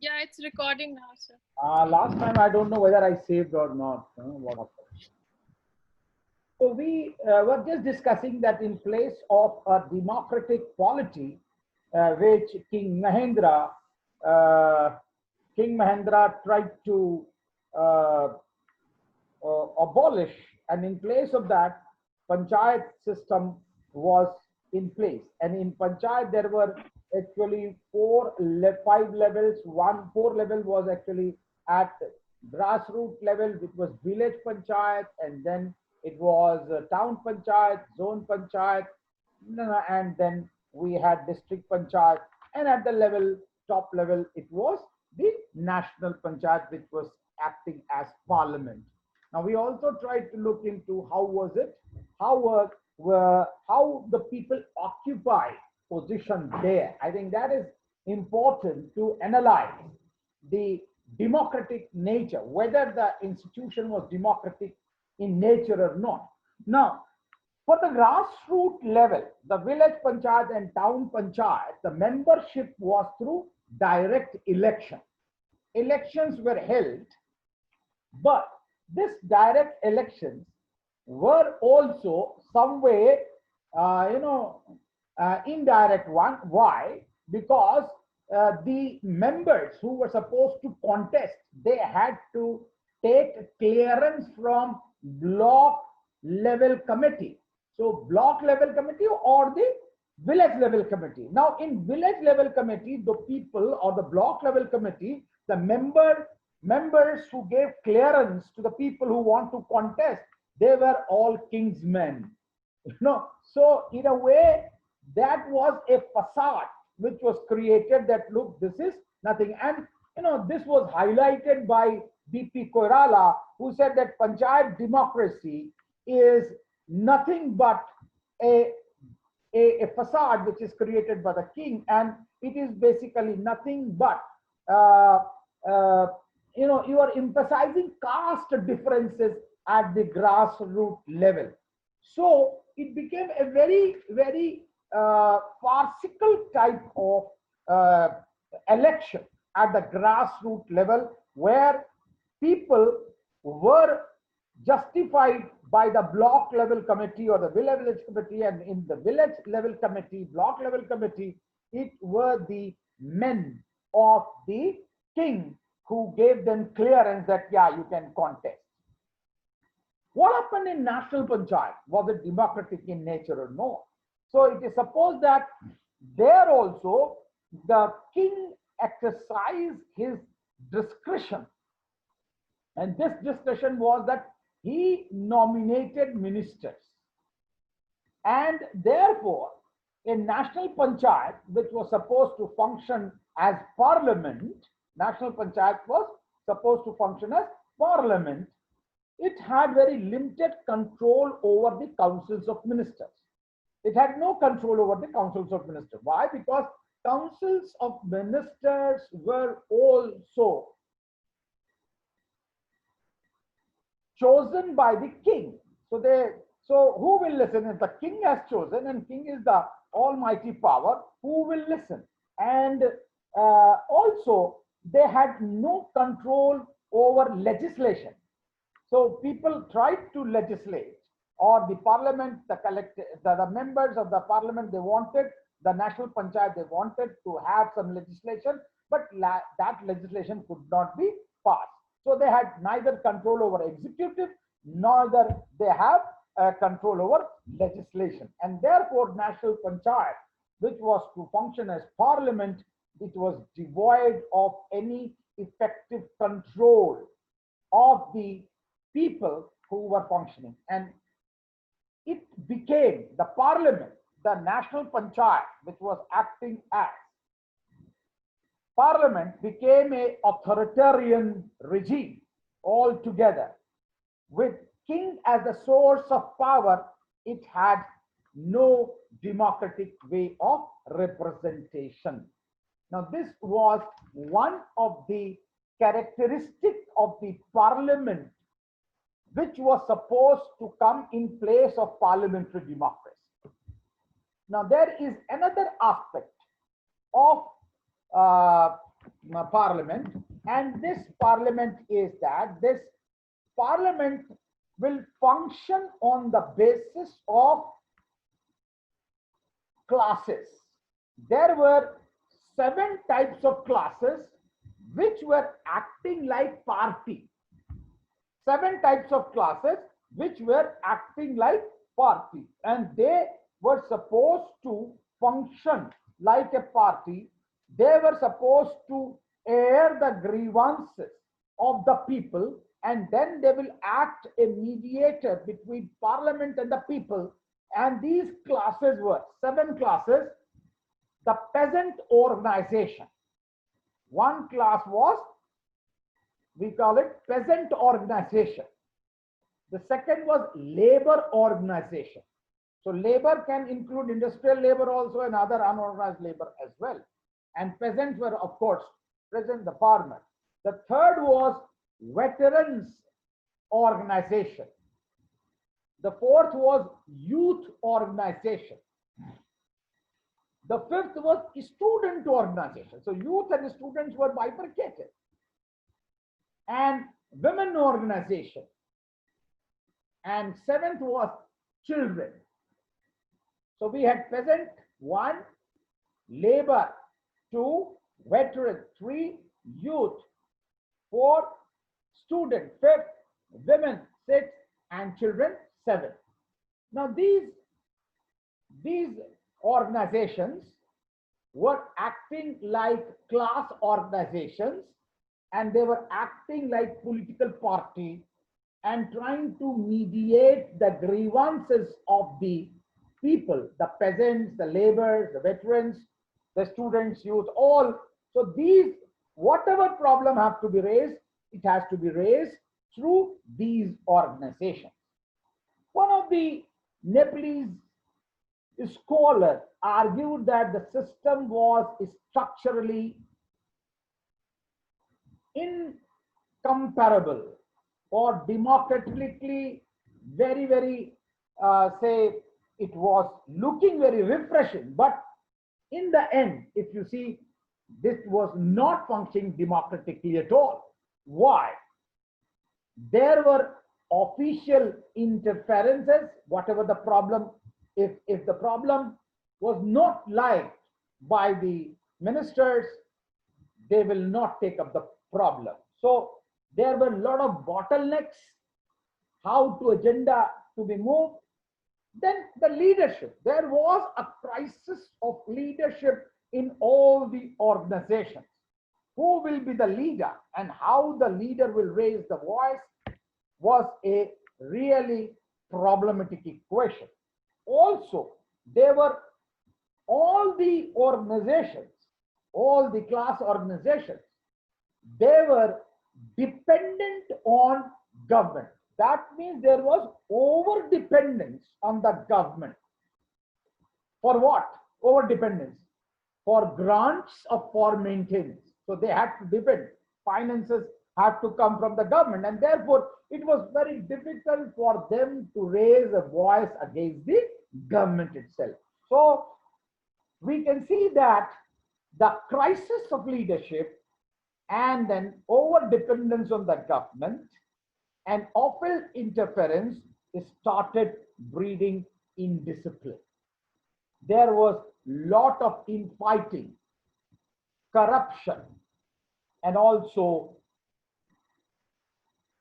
Yeah, it's recording now, sir. Last time I don't know whether I saved or not. What happened? So we were just discussing that in place of a democratic polity, which uh, King Mahendra tried to uh, abolish, and in place of that, panchayat system was in place. And in panchayat, there were actually five levels. Four level was actually at grassroots level, which was village panchayat, and then it was town panchayat, zone panchayat, and then we had district panchayat, and at the top level, it was the national panchayat, which was acting as parliament. Now we also tried to look into how was it, how the people occupy position there. I think that is important to analyze the democratic nature, whether the institution was democratic in nature or not. Now, for the grassroots level, the village panchayat and town panchayat, the membership was through direct election. Elections were held, but this direct elections were also some way, indirect one. Why? Because the members who were supposed to contest, they had to take clearance from block level committee. So block level committee or the village level committee. Now in village level committee, the people or the block level committee, the members who gave clearance to the people who want to contest, they were all king's men. So in a way, that was a facade which was created that look, this is nothing. And this was highlighted by BP Koirala, who said that panchayat democracy is nothing but a, a facade which is created by the king, and it is basically nothing but uh, uh, you are emphasizing caste differences at the grassroots level. So it became a very farcical type of uh, election at the grassroots level, where people were justified by the block level committee or the village committee, and in the village level committee, block level committee, it were the men of the king who gave them clearance that yeah, you can contest. What happened in national panchayat? Was it democratic in nature or no? So it is supposed that there also the king exercised his discretion, and this discretion was that he nominated ministers, and therefore a national panchayat which was supposed to function as parliament, national panchayat was supposed to function as parliament, it had very limited control over the councils of ministers. It had no control over the councils of ministers. Why? Because councils of ministers were also chosen by the king. So who will listen? If the king has chosen, and king is the almighty power, who will listen? And also they had no control over legislation. So people tried to legislate, or the parliament, the members of the parliament, they wanted the national panchayat, they wanted to have some legislation, but that legislation could not be passed. So they had neither control over executive, neither they have control over legislation. And therefore, national panchayat, which was to function as parliament, it was devoid of any effective control of the people who were functioning. And it became the parliament, the national panchayat, which was acting as parliament, became a authoritarian regime altogether. With king as the source of power, it had no democratic way of representation. Now, this was one of the characteristics of the parliament, which was supposed to come in place of parliamentary democracy. Now, there is another aspect of parliament, and this parliament is that this parliament will function on the basis of classes. There were 7 types of classes which were acting like party. 7 types of classes which were acting like party, and they were supposed to function like a party. They were supposed to air the grievances of the people, and then they will act a mediator between parliament and the people. And these classes were 7 classes. The peasant organization. One class was, we call it peasant organization. The second was labor organization. So labor can include industrial labor also and other unorganized labor as well. And peasants were, of course, present, the farmer. The third was veterans organization. The fourth was youth organization. The fifth was student organization. So youth and students were bifurcated. And women organization. And seventh was children. So we had peasant 1, labor 2, veteran 3, youth 4, student 5, women 6, and children 7. Now these organizations were acting like class organizations, and they were acting like political party and trying to mediate the grievances of the people, the peasants, the laborers, the veterans, the students, youth, all. So these, whatever problem have to be raised, it has to be raised through these organizations. One of the Nepalese scholars argued that the system was structurally incomparable or democratically very, say, it was looking very refreshing, but in the end, if you see, this was not functioning democratically at all. Why? There were official interferences, whatever the problem, if the problem was not liked by the ministers, they will not take up the problem. So there were a lot of bottlenecks, how to agenda to be moved. Then the leadership, there was a crisis of leadership in all the organizations. Who will be the leader and how the leader will raise the voice was a really problematic equation. Also, there were all the organizations, all the class organizations, they were dependent on government. That means there was over dependence on the government. For what? Over dependence. For grants or for maintenance. So they had to depend. Finances had to come from the government, and therefore it was very difficult for them to raise a voice against the government itself. So we can see that the crisis of leadership and then over dependence on the government and official interference started breeding indiscipline. There was lot of infighting, corruption, and also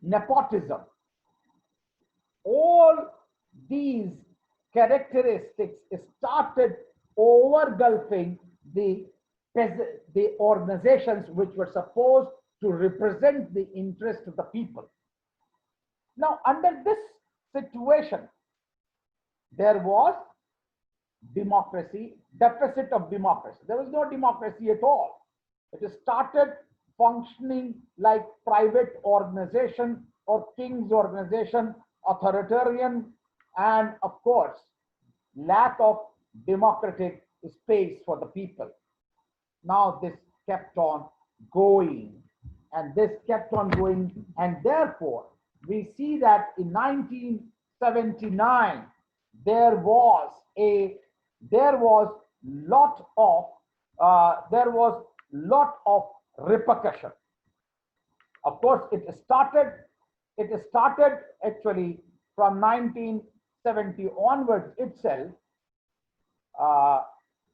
nepotism. All these characteristics started overgulfing the organizations which were supposed to represent the interest of the people. Now, under this situation, there was democracy, deficit of democracy. There was no democracy at all. It started functioning like private organization or king's organization, authoritarian, and of course, lack of democratic space for the people. Now this kept on going, and this kept on going, and therefore we see that in 1979 there was lot of repercussion. Of course, it started actually from 1970 onwards itself,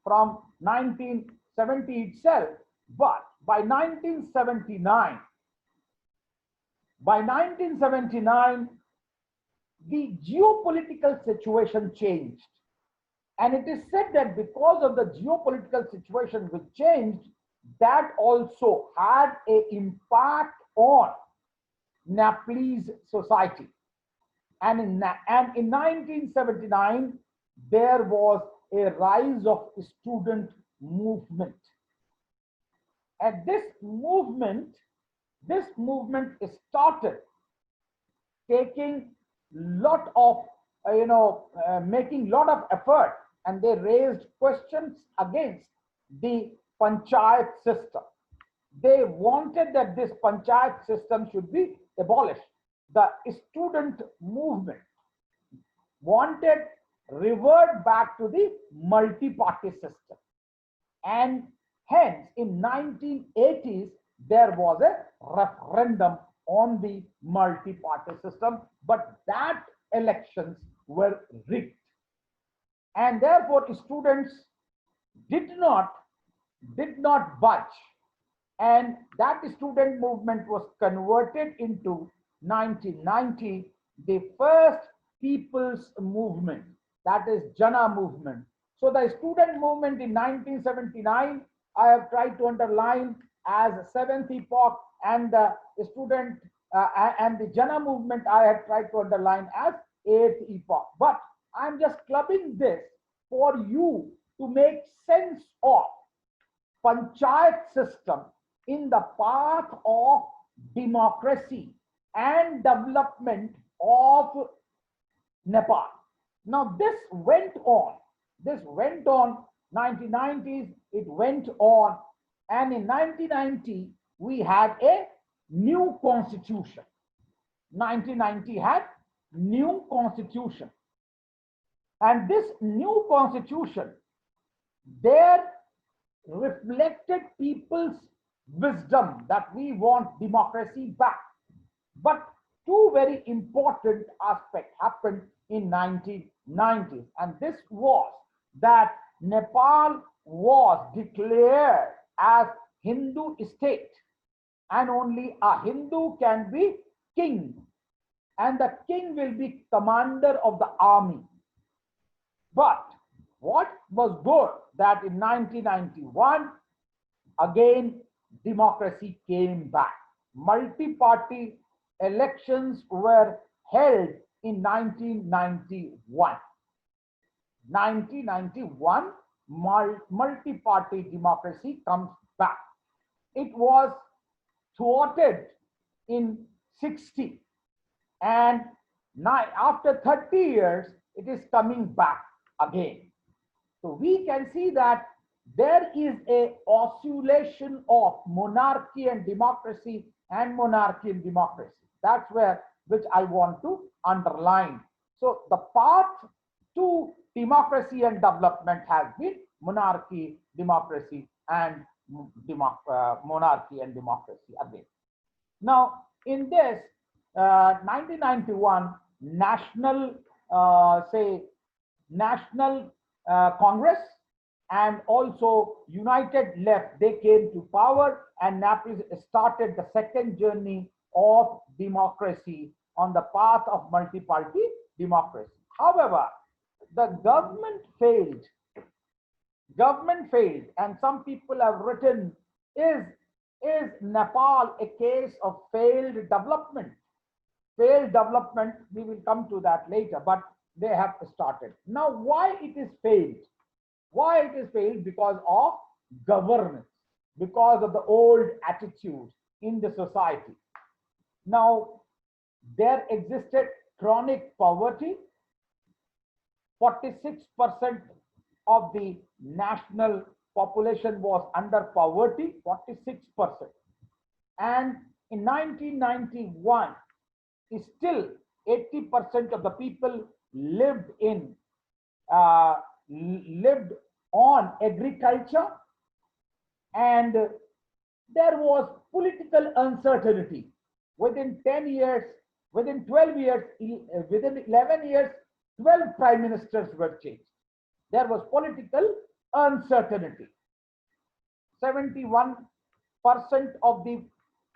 from 1970 itself, but by 1979, the geopolitical situation changed. And it is said that because of the geopolitical situation which changed, that also had an impact on Nepalese society. And in 1979, there was a rise of student movement. And this movement started taking lot of, making lot of effort, and they raised questions against the panchayat system. They wanted that this panchayat system should be abolished. The student movement wanted revert back to the multi-party system. And hence, in 1980s, there was a referendum on the multi-party system, but that elections were rigged. And therefore, students did not budge. And that student movement was converted into 1990, the first people's movement, that is Jana movement. So the student movement in 1979, I have tried to underline as seventh epoch, and the student and the Jana movement I have tried to underline as eighth epoch. But I'm just clubbing this for you to make sense of panchayat system in the path of democracy and development of Nepal. Now this went on 1990s, it went on, and in 1990 we had a new constitution. 1990 had new constitution, and this new constitution there reflected people's wisdom that we want democracy back. But two very important aspects happened in 1990s, and this was that Nepal was declared as Hindu state, and only a Hindu can be king, and the king will be commander of the army. But what was good that in 1991, again, democracy came back. Multi-party elections were held in 1991. 1991, multi-party democracy comes back. It was thwarted in 60, and now after 30 years, it is coming back again. So we can see that there is a oscillation of monarchy and democracy, and monarchy and democracy. That's where which I want to underline. So the path to democracy and development has been monarchy, democracy, and monarchy and democracy again. Now, in this 1991 national, National Congress and also United Left, they came to power, and Nepal started the second journey of democracy on the path of multi-party democracy. However, the government failed. Government failed, and some people have written, is Nepal a case of failed development? Failed development, we will come to that later, but they have started. Now, why it is failed? Why it is failed? Because of governance, because of the old attitude in the society. Now, there existed chronic poverty. 46% of the national population was under poverty, 46%. And in 1991, still 80% of the people lived on agriculture, and there was political uncertainty. Within 10 years, within 12 years, within 11 years, 12 prime ministers were changed. There was political uncertainty. 71% of the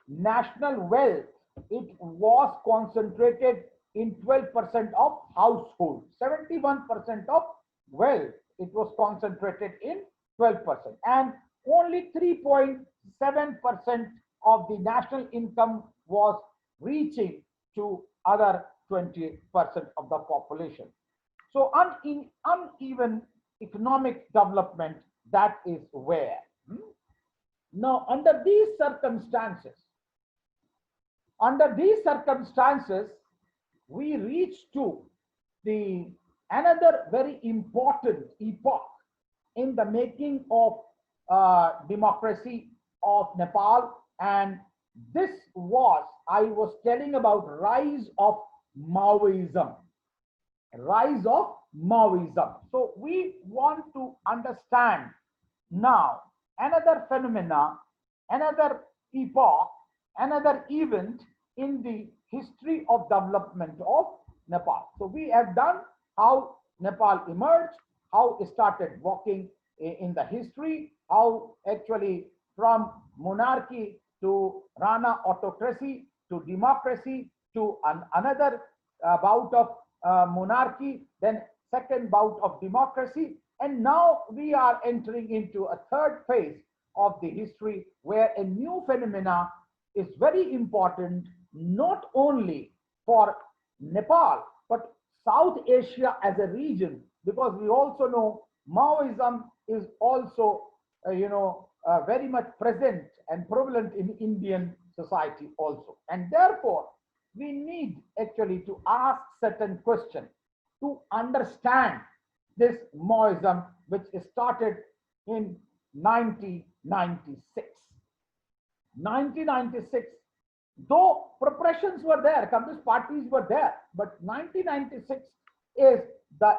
national wealth, it was concentrated in 12% of households. 71% of wealth, it was concentrated in 12%. And only 3.7% of the national income was reaching to other 20% of the population. So uneven economic development, that is where. Now, under these circumstances, we reach to the another very important epoch in the making of democracy of Nepal, and this was, I was telling about rise of Maoism. Rise of Maoism. So we want to understand now another phenomena, another epoch, another event in the history of development of Nepal. So we have done how Nepal emerged, how it started walking in the history, how actually from monarchy to Rana autocracy to democracy to another bout of monarchy, then second bout of democracy, and now we are entering into a third phase of the history where a new phenomena is very important, not only for Nepal but South Asia as a region, because we also know Maoism is also very much present and prevalent in Indian society also, and therefore we need actually to ask certain questions to understand this Maoism, which started in 1996. 1996, though preparations were there, communist parties were there, but 1996 is the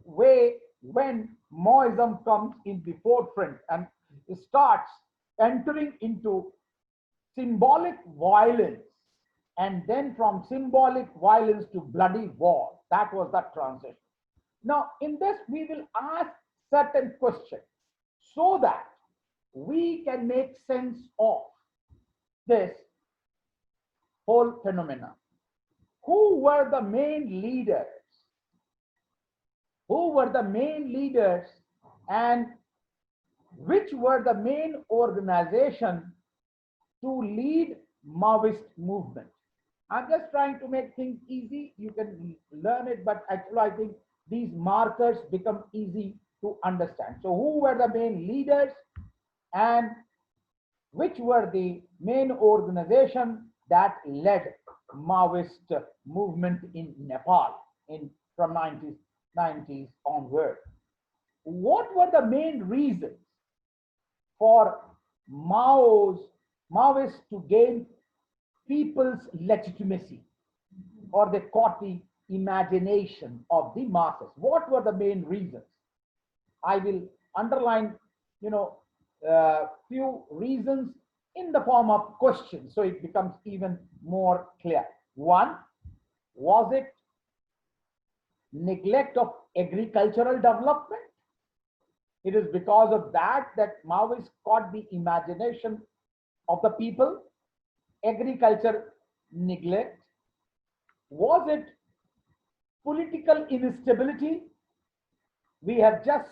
way when Maoism comes in the forefront and starts entering into symbolic violence, and then from symbolic violence to bloody war. That was the transition. Now, in this, we will ask certain questions so that we can make sense of this whole phenomena. Who were the main leaders? Who were the main leaders, and which were the main organizations to lead Maoist movement? I'm just trying to make things easy. You can learn it, but actually I think these markers become easy to understand. So who were the main leaders, and which were the main organization that led Maoist movement in Nepal from 1990s onward? What were the main reasons for Maoists to gain people's legitimacy, or they caught the imagination of the masses? What were the main reasons? I will underline, few reasons in the form of questions, so it becomes even more clear. One, was it neglect of agricultural development? It is because of that Maoists caught the imagination of the people. Agriculture neglect. Was it political instability? We have just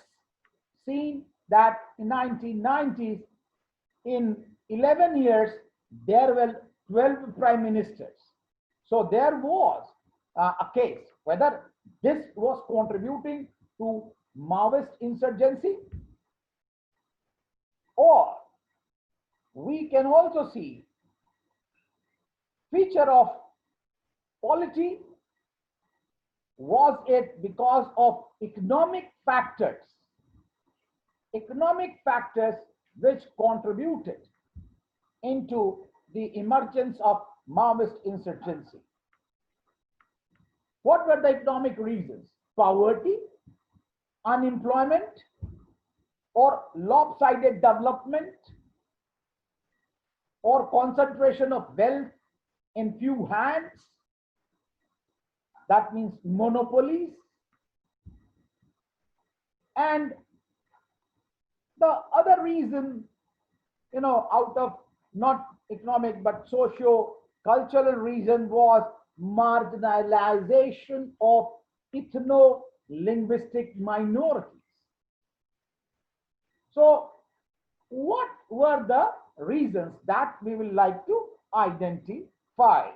seen that in 1990s, in 11 years, there were 12 prime ministers. So there was a case whether this was contributing to Maoist insurgency, or we can also see feature of polity. Was it because of economic factors which contributed into the emergence of Maoist insurgency? What were the economic reasons? Poverty, unemployment, or lopsided development? or concentration of wealth in few hands. That means monopolies. And the other reason, out of not economic but socio-cultural reason, was marginalization of ethno-linguistic minorities. So what were the reasons that we will like to identify?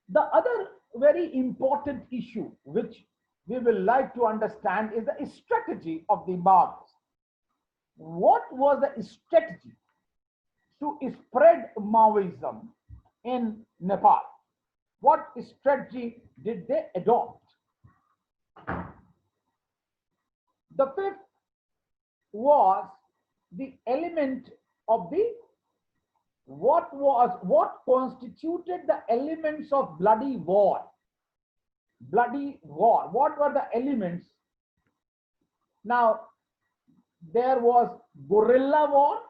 The other very important issue which we will like to understand is the strategy of the Maoists. What was the strategy to spread Maoism in Nepal? What strategy did they adopt? The fifth was the element of the what constituted the elements of bloody war. Bloody war. What were the elements? Now, there was guerrilla war.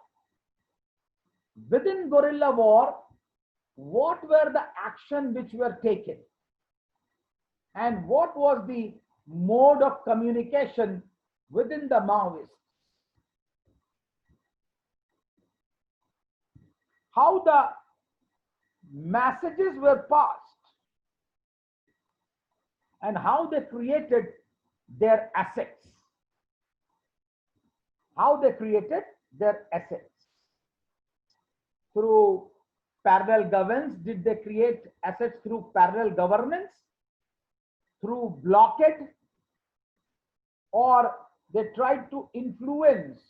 Within guerrilla war, what were the actions which were taken? And what was the mode of communication within the Maoists? How the messages were passed and how they created their assets. How they created their assets. Through parallel governance, did they create assets through parallel governance? Through blockade? Or they tried to influence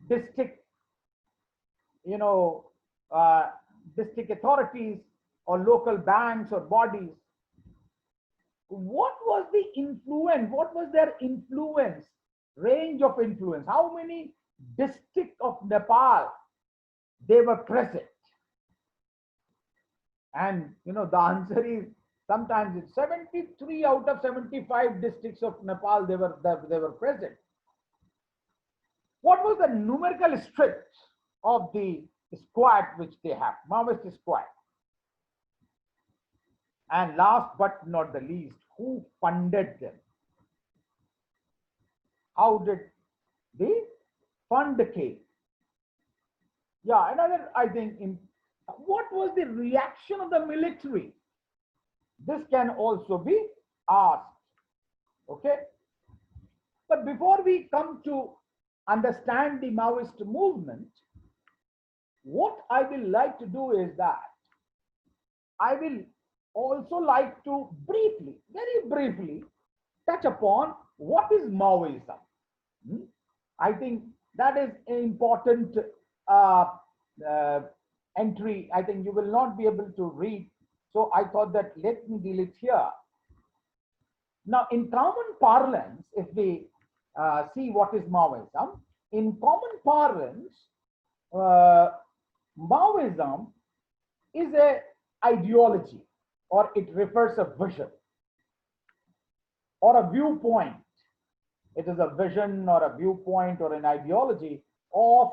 district district authorities or local banks or bodies? What was the influence? What was their influence, range of influence? How many districts of Nepal they were present? And the answer is sometimes it's 73 out of 75 districts of Nepal they were present. What was the numerical strength of the squad which they have, Maoist squad? And last but not the least, who funded them? How did the fund came? Yeah, another, I think, what was the reaction of the military? This can also be asked. Okay. But before we come to understand the Maoist movement, what I will like to do is that I will also like to briefly, very briefly, touch upon what is Maoism. I think that is an important entry. I think you will not be able to read. So I thought that let me deal it here. Now, in common parlance, if we see what is Maoism, in common parlance, Maoism is an ideology, or it refers a vision or a viewpoint. It is a vision or a viewpoint or an ideology of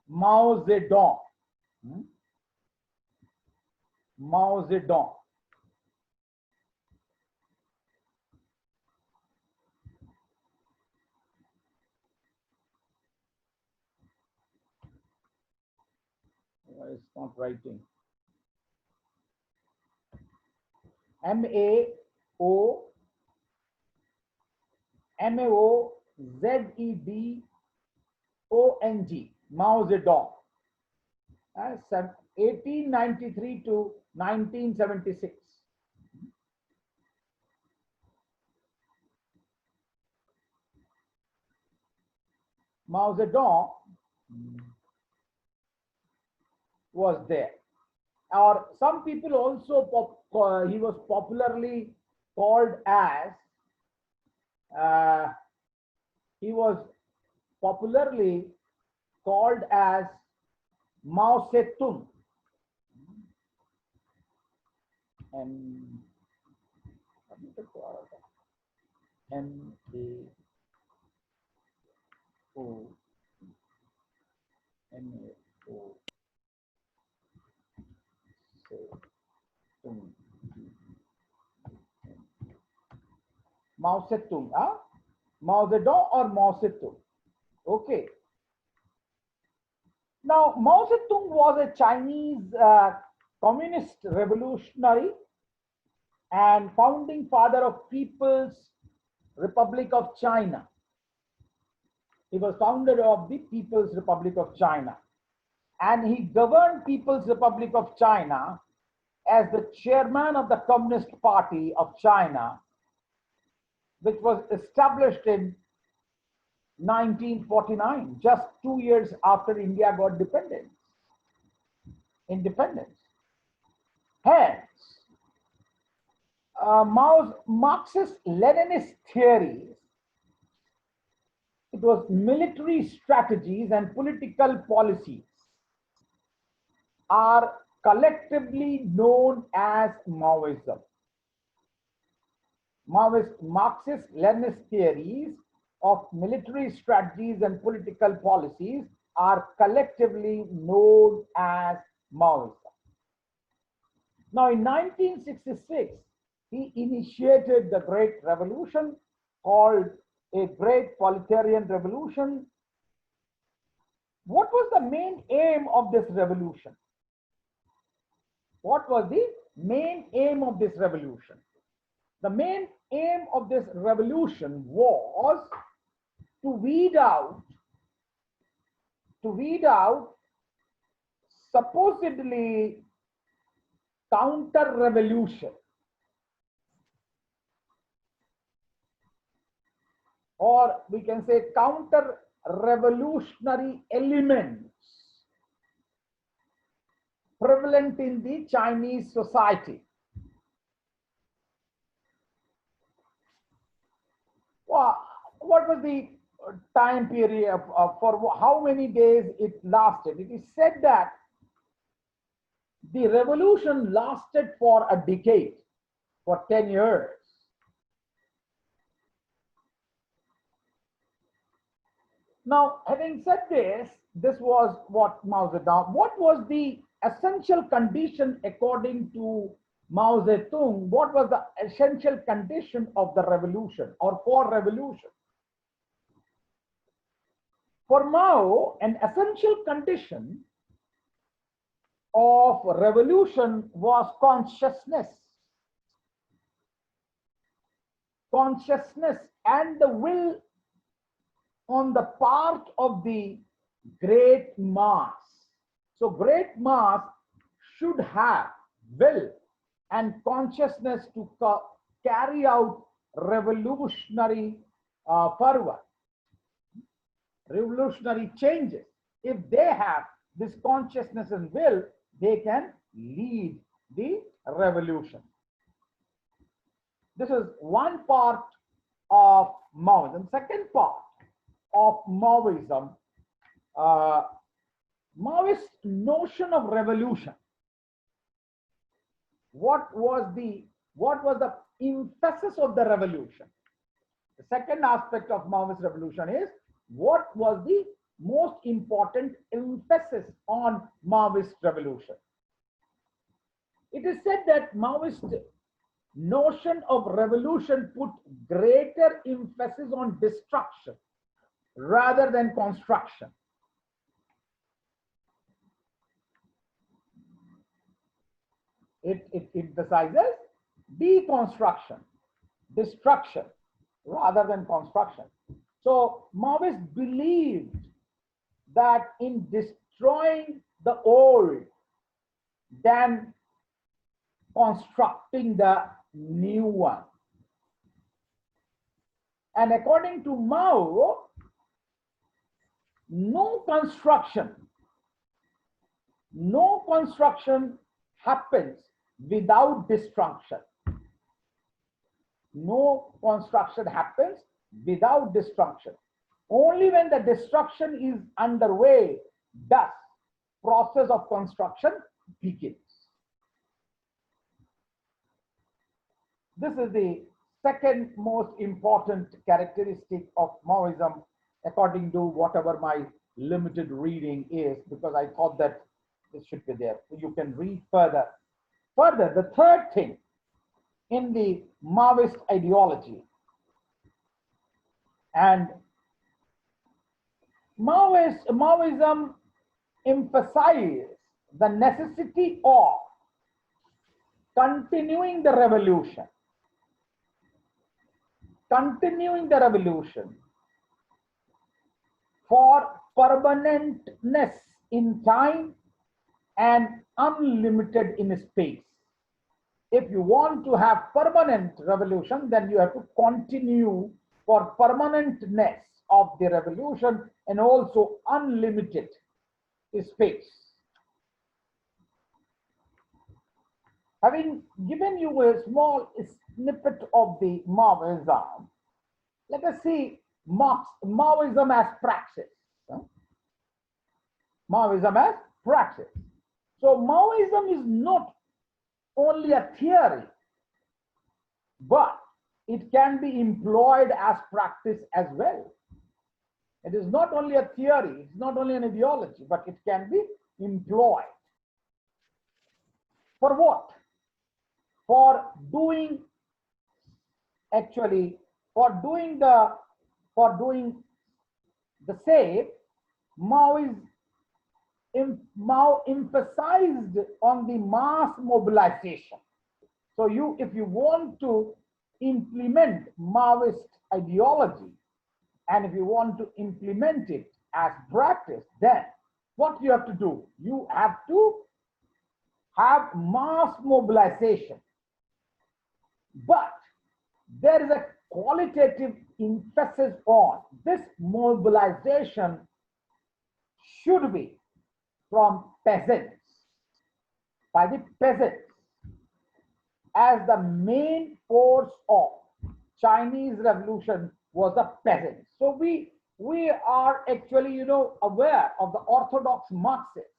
Mao Zedong. Mao Zedong. It's not writing. Maoezedong, Mao Zedong, 1893 to 1976. Mao Zedong was there. Or some people also, he was popularly called as, Mao Zedong. M-A-O, Tung. Mao Zedong, huh? Mao Zedong or Mao Zedong? Okay. Now, Mao Zedong was a Chinese communist revolutionary and founding father of People's Republic of China. He was founder of the People's Republic of China, and he governed People's Republic of China as the chairman of the Communist Party of China, which was established in 1949, just 2 years after India got independence. Hence, Mao's Marxist-Leninist theories, it was military strategies and political policies, are collectively known as Maoism. Marxist-Leninist theories of military strategies and political policies are collectively known as Maoism. Now, in 1966, he initiated the Great Revolution, called a Great Proletarian Revolution. What was the main aim of this revolution? What was the main aim of this revolution? The main aim of this revolution was to weed out supposedly counter-revolution, or we can say counter-revolutionary elements prevalent in the Chinese society. Well, what was the time period for how many days it lasted? It is said that the revolution lasted for a decade, for 10 years. Now, having said this, this was what Mao Zedong, what was the essential condition according to Mao Zedong? What was the essential condition of the revolution or for revolution? For Mao, an essential condition of revolution was consciousness. Consciousness and the will on the part of the great mass. So great mass should have will and consciousness to carry out revolutionary fervor, revolutionary changes. If they have this consciousness and will, they can lead the revolution. This is one part of Maoism. Second part of Maoism, Maoist notion of revolution. What was the emphasis of the revolution? The second aspect of Maoist revolution is what was the most important emphasis on Maoist revolution. It is said that Maoist notion of revolution put greater emphasis on destruction rather than construction. It emphasizes deconstruction, destruction rather than construction. So Maoists believed that in destroying the old, than constructing the new one. And according to Mao, no construction happens without destruction. No construction happens without destruction. Only when the destruction is underway does process of construction begins. This is the second most important characteristic of Maoism, according to whatever my limited reading is, because I thought that this should be there. You can read further. Further, the third thing in the Maoist ideology, and Maoism emphasizes the necessity of continuing the revolution for permanentness in time and unlimited in space. If you want to have permanent revolution, then you have to continue for permanentness of the revolution and also unlimited space. Having given you a small snippet of the Maoism, let us see Maoism as praxis. Maoism as praxis. So Maoism is not only a theory, but it can be employed as practice as well. It is not only a theory, it's not only an ideology, but it can be employed. For what? For doing the same. Mao emphasized on the mass mobilization. So if you want to implement Maoist ideology, and if you want to implement it as practice, then what you have to do? You have to have mass mobilization. But there is a qualitative emphasis on this mobilization should be from peasants, by the peasants, as the main force of Chinese revolution was the peasants. So we are actually, aware of the orthodox Marxists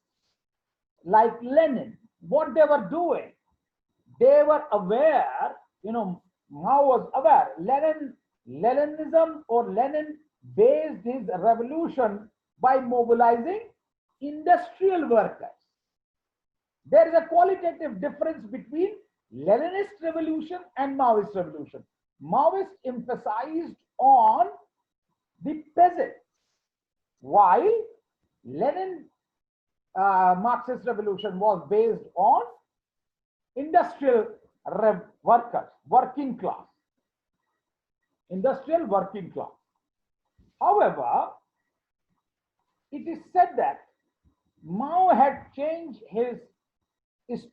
like Lenin, what they were doing. They were aware, Mao was aware. Leninism or Lenin based his revolution by mobilizing industrial workers. There is a qualitative difference between Leninist revolution and Maoist revolution. Maoist emphasized on the peasants, while Lenin Marxist revolution was based on industrial workers, working class, industrial working class. However, it is said that Mao had changed his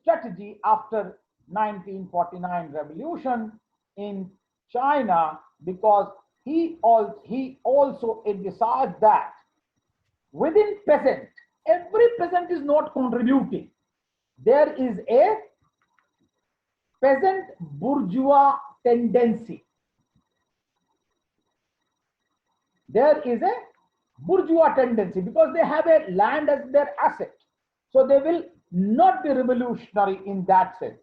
strategy after 1949 revolution in China, because he also envisaged that within peasant, every peasant is not contributing. There is a peasant bourgeois tendency. There is a bourgeois tendency because they have a land as their asset. So they will not be revolutionary in that sense,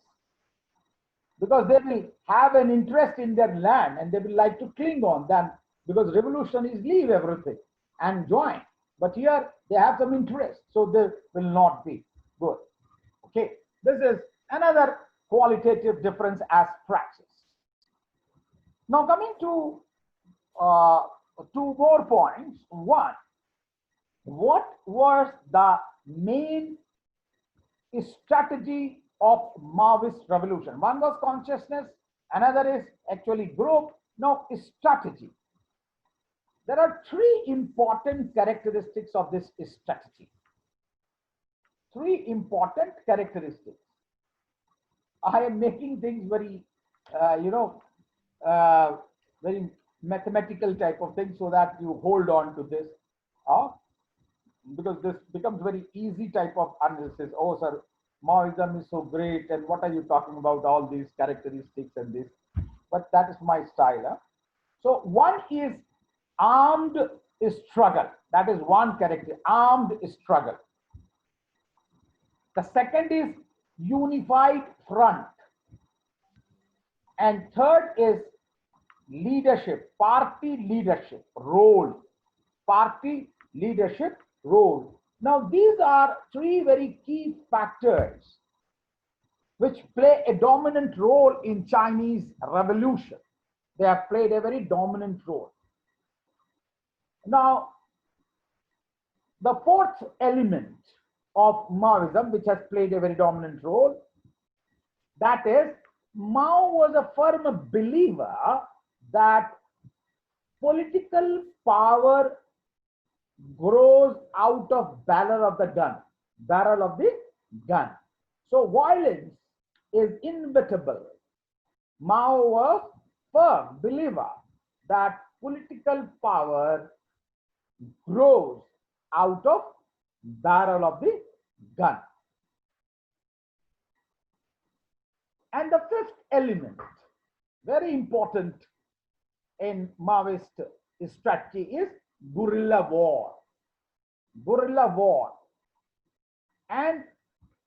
because they will have an interest in their land and they will like to cling on them, because revolution is leave everything and join. But here they have some interest, so they will not be good. Okay, this is another qualitative difference as praxis. Now coming to two more points. One, what was the main strategy of Maoist revolution? One was consciousness, another is actually group. Now strategy. There are three important characteristics of this strategy. Three important characteristics. I am making things very, very mathematical type of thing so that you hold on to this, because this becomes very easy type of analysis. Oh, sir, Maoism is so great, and what are you talking about? All these characteristics and this, but that is my style. So one is armed struggle. That is one character, armed struggle. The second is unified front. And third is leadership, party leadership role, party leadership role. Now, these are three very key factors which play a dominant role in Chinese revolution. They have played a very dominant role. Now, the fourth element of Maoism, which has played a very dominant role, that is, Mao was a firm believer that political power grows out of barrel of the gun. Barrel of the gun. So violence is inevitable. Mao was firm believer that political power grows out of barrel of the gun. And the fifth element, very important in Maoist strategy, is guerrilla war. Guerrilla war. And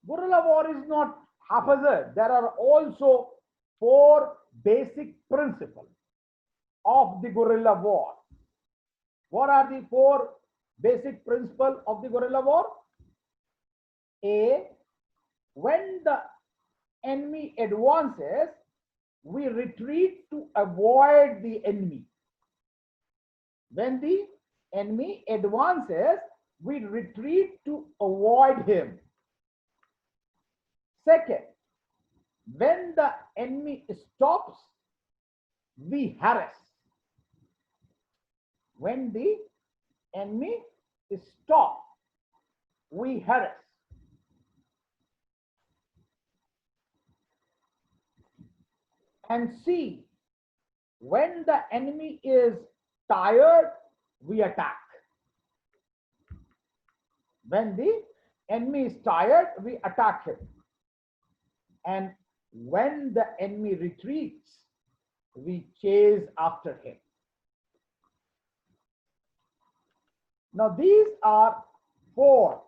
guerrilla war is not haphazard. There are also four basic principles of the guerrilla war. What are the four basic principles of the guerrilla war? A, when the enemy advances, we retreat to avoid the enemy. When the enemy advances, we retreat to avoid him. Second, when the enemy stops, we harass. When the enemy stops, we harass. And C, when the enemy is tired, we attack. When the enemy is tired, we attack him. And when the enemy retreats, we chase after him. Now these are four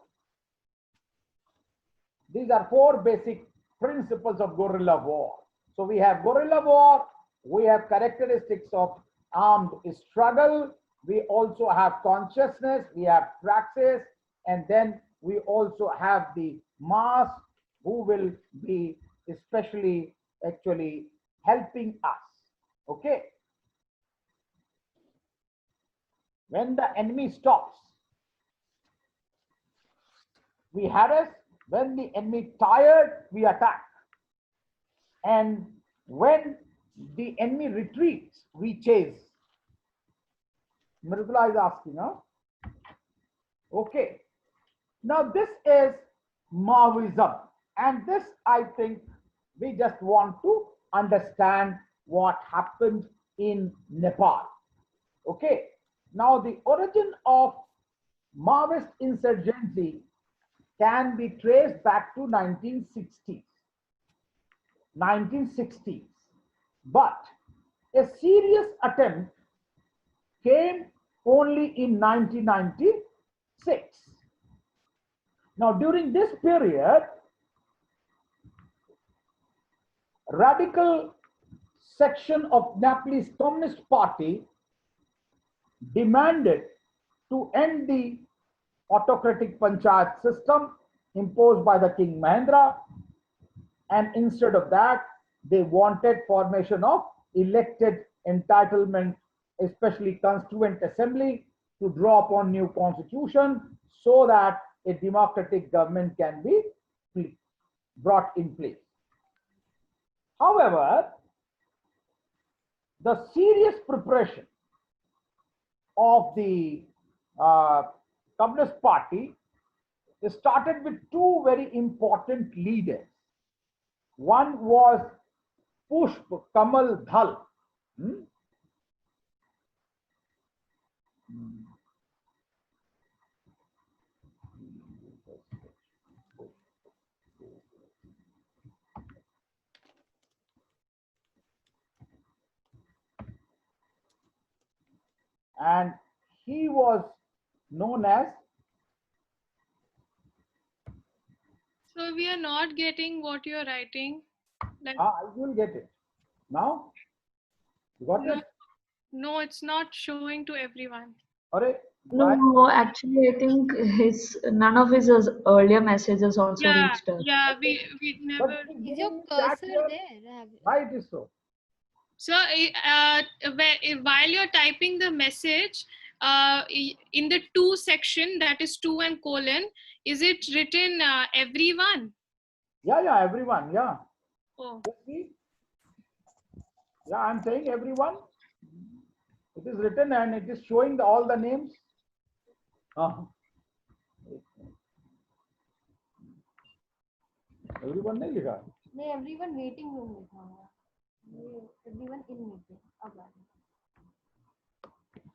basic principles of guerrilla war. So we have guerrilla war, we have characteristics of armed struggle, we also have consciousness, we have praxis, and then we also have the mass who will be especially actually helping us. Okay. When the enemy stops, we harass. When the enemy tired, we attack. And when the enemy retreats, we chase. Mridula is asking, huh? Okay. Now this is Maoism. And this, I think, we just want to understand what happened in Nepal. Okay. Now the origin of Maoist insurgency can be traced back to 1960s. But a serious attempt came only in 1996. Now during this period, radical section of Nepalese Communist Party demanded to end the autocratic panchayat system imposed by the King Mahendra, and instead of that, they wanted formation of elected entitlement, especially constituent assembly, to draw upon new constitution so that a democratic government can be brought in place. However, the serious preparation of the Communist Party started with two very important leaders. One was Pushp Kamal Dhal. And he was known as. So we are not getting what you are writing. Like, I will get it. Now? You got it? No, it's not showing to everyone. Alright, No, Why? no, actually, I think none of his earlier messages also Yeah, reached us. yeah, Okay. we But never. it is Is your giving me that cursor here. there? Why it is so? So, while you're typing the message, in the to section, that is to and colon, is it written everyone? Yeah, yeah, everyone. Yeah. Oh, You see? Yeah, I'm saying everyone. It is written and it is showing all the names. Uh, everyone नहीं लिखा. नहीं, everyone waiting room लिखा हुआ. ये everyone in meeting. अब आ रहा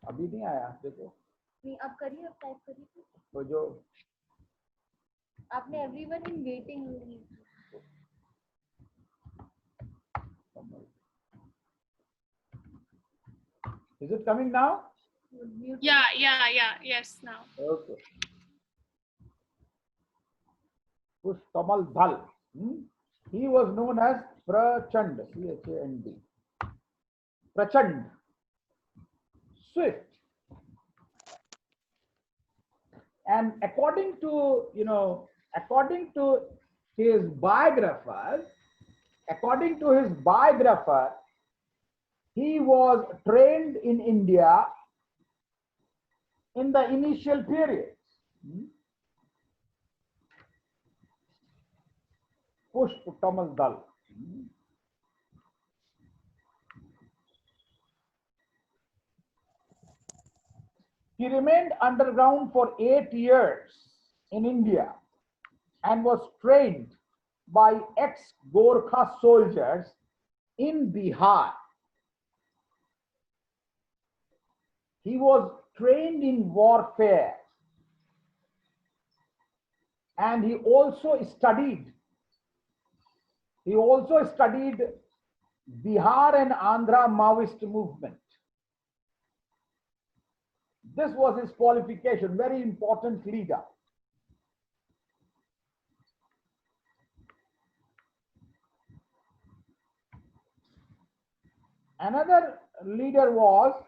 अभी नहीं आया देखो. नहीं, अब करिए, अब टाइप करिए. तो जो आपने everyone in waiting room. is it coming now? yeah, yes, now. Okay. Push Kamal Dhal. He was known as Prachand. Chand. Prachand. Swift. And according to his biographer, he was trained in India in the initial periods. Pushp Kamal Dal. He remained underground for 8 years in India and was trained by ex-Gorkha soldiers in Bihar. He was trained in warfare and he also studied Bihar and Andhra Maoist movement. This was his qualification, very important leader. Another leader was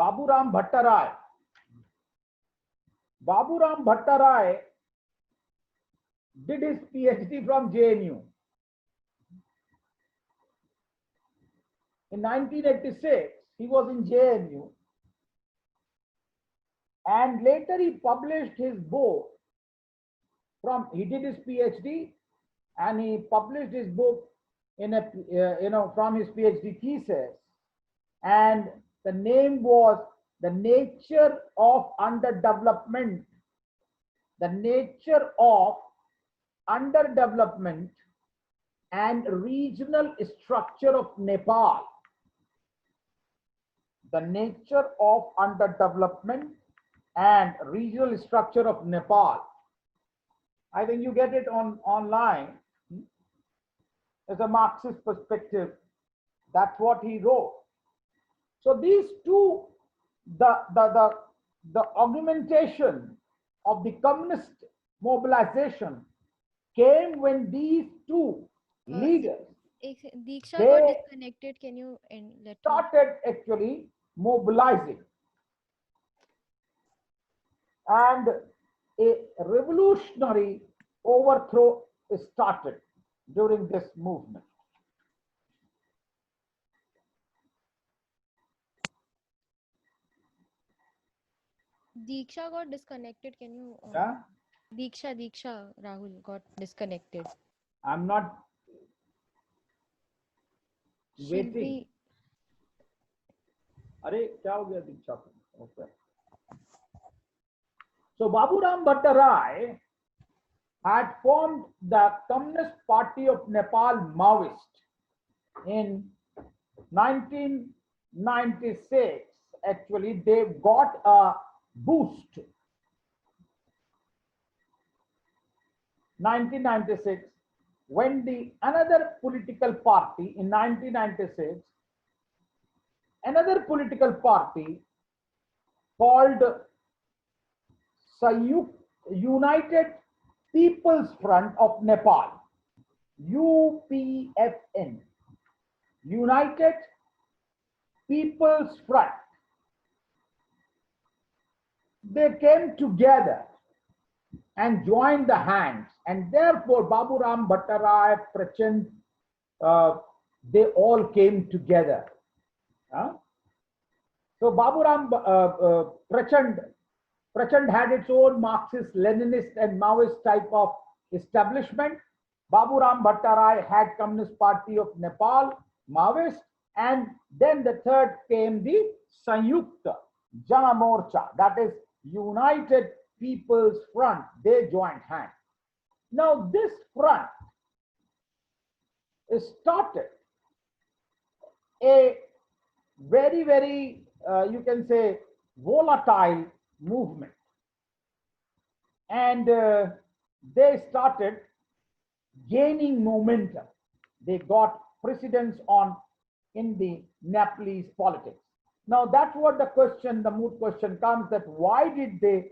Baburam Bhattarai. Baburam Bhattarai did his PhD from JNU. In 1986, he was in JNU and later he published his book he did his PhD and he published his book in from his PhD thesis, and the name was The Nature of Underdevelopment. The Nature of Underdevelopment and Regional Structure of Nepal. The Nature of Underdevelopment and Regional Structure of Nepal. I think you get it online. As a Marxist perspective, that's what he wrote. So these two, the augmentation of the communist mobilization came when these two leaders Diksha got disconnected. Can you let me? started actually mobilizing, and a revolutionary overthrow started during this movement. Diksha got disconnected. Can you? Yeah? Diksha, Rahul got disconnected. I'm not Should waiting. we? अरे क्या हो गया दीक्षा को? Okay. So Baburam Bhattarai had formed the Communist Party of Nepal Maoist in 1996. Actually, they got a boost. 1996, when the another political party in 1996, another political party called United People's Front of Nepal, UPFN, United People's Front, they came together and joined the hands, and therefore Baburam Bhattarai, Prachand, they all came together. So Baburam Prachand had its own Marxist, Leninist and Maoist type of establishment. Baburam Bhattarai had Communist Party of Nepal, Maoist, and then the third came the Sanyukta Jana Morcha, that is United People's Front. They joined hands. Now this front started a very, very, you can say, volatile movement. And they started gaining momentum. They got precedence in the Nepalese politics. Now that's what the question, the moot question comes, that why did the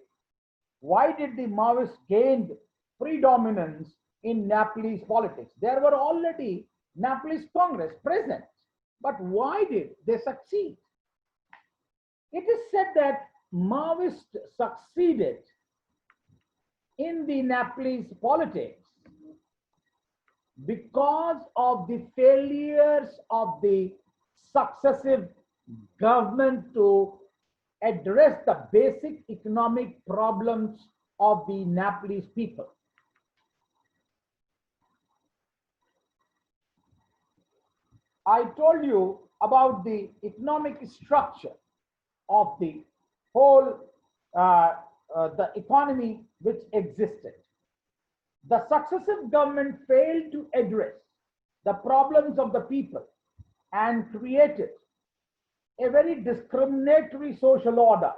Maoists gain predominance in Nepalese politics? There were already Nepalese Congress present, but why did they succeed? It is said that Maoists succeeded in the Nepalese politics because of the failures of the successive government to address the basic economic problems of the Nepalese people. I told you about the economic structure of the whole the economy which existed. The successive government failed to address the problems of the people and created a very discriminatory social order,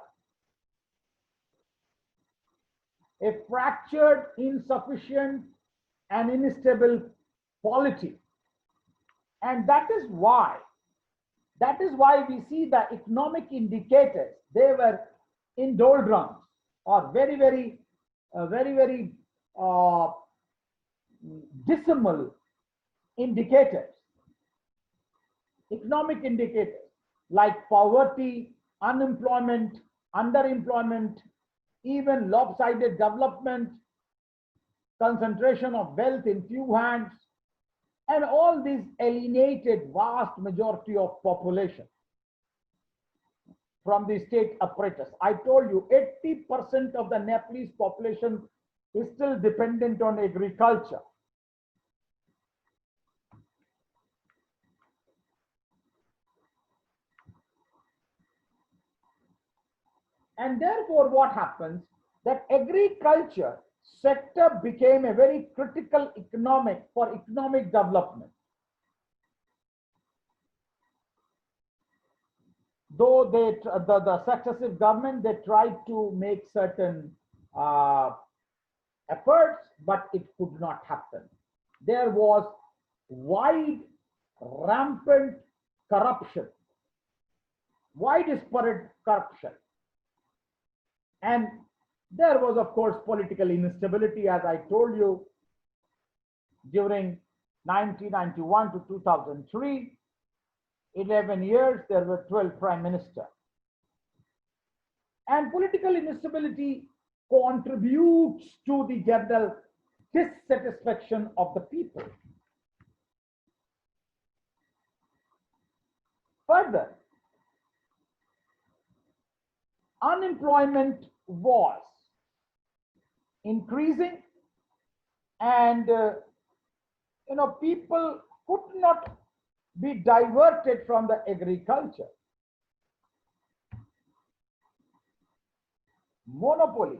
a fractured, insufficient, and unstable polity. And that is why we see the economic indicators, they were in doldrums or very, very dismal indicators, economic indicators like poverty, unemployment, underemployment, even lopsided development, concentration of wealth in few hands, and all these alienated vast majority of population from the state apparatus. I told you 80% of the Nepalese population is still dependent on agriculture. And therefore what happens, that agriculture sector became a very critical for economic development. Though the successive government, they tried to make certain efforts, but it could not happen. There was wide, rampant corruption, widespread corruption. And there was, of course, political instability, as I told you, during 1991 to 2003, 11 years, there were 12 prime ministers. And political instability contributes to the general dissatisfaction of the people. Further, unemployment was increasing, and people could not be diverted from the agriculture. Monopolies.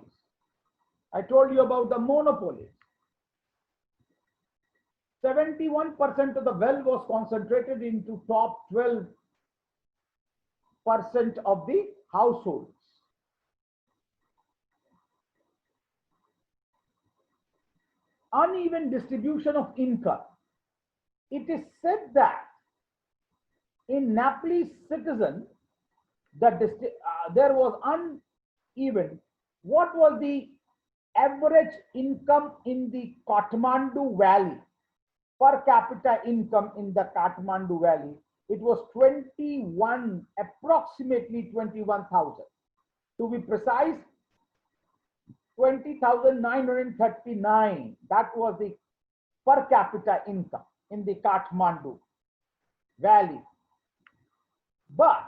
I told you about the monopolies. 71% of the wealth was concentrated into top 12% of the households. uneven distribution of income. It is said that in Nepalese citizen, there was uneven. What was the average income in the Kathmandu Valley? Per capita income in the Kathmandu Valley, it was approximately 21,000. To be precise, 20,939. That was the per capita income in the Kathmandu Valley. But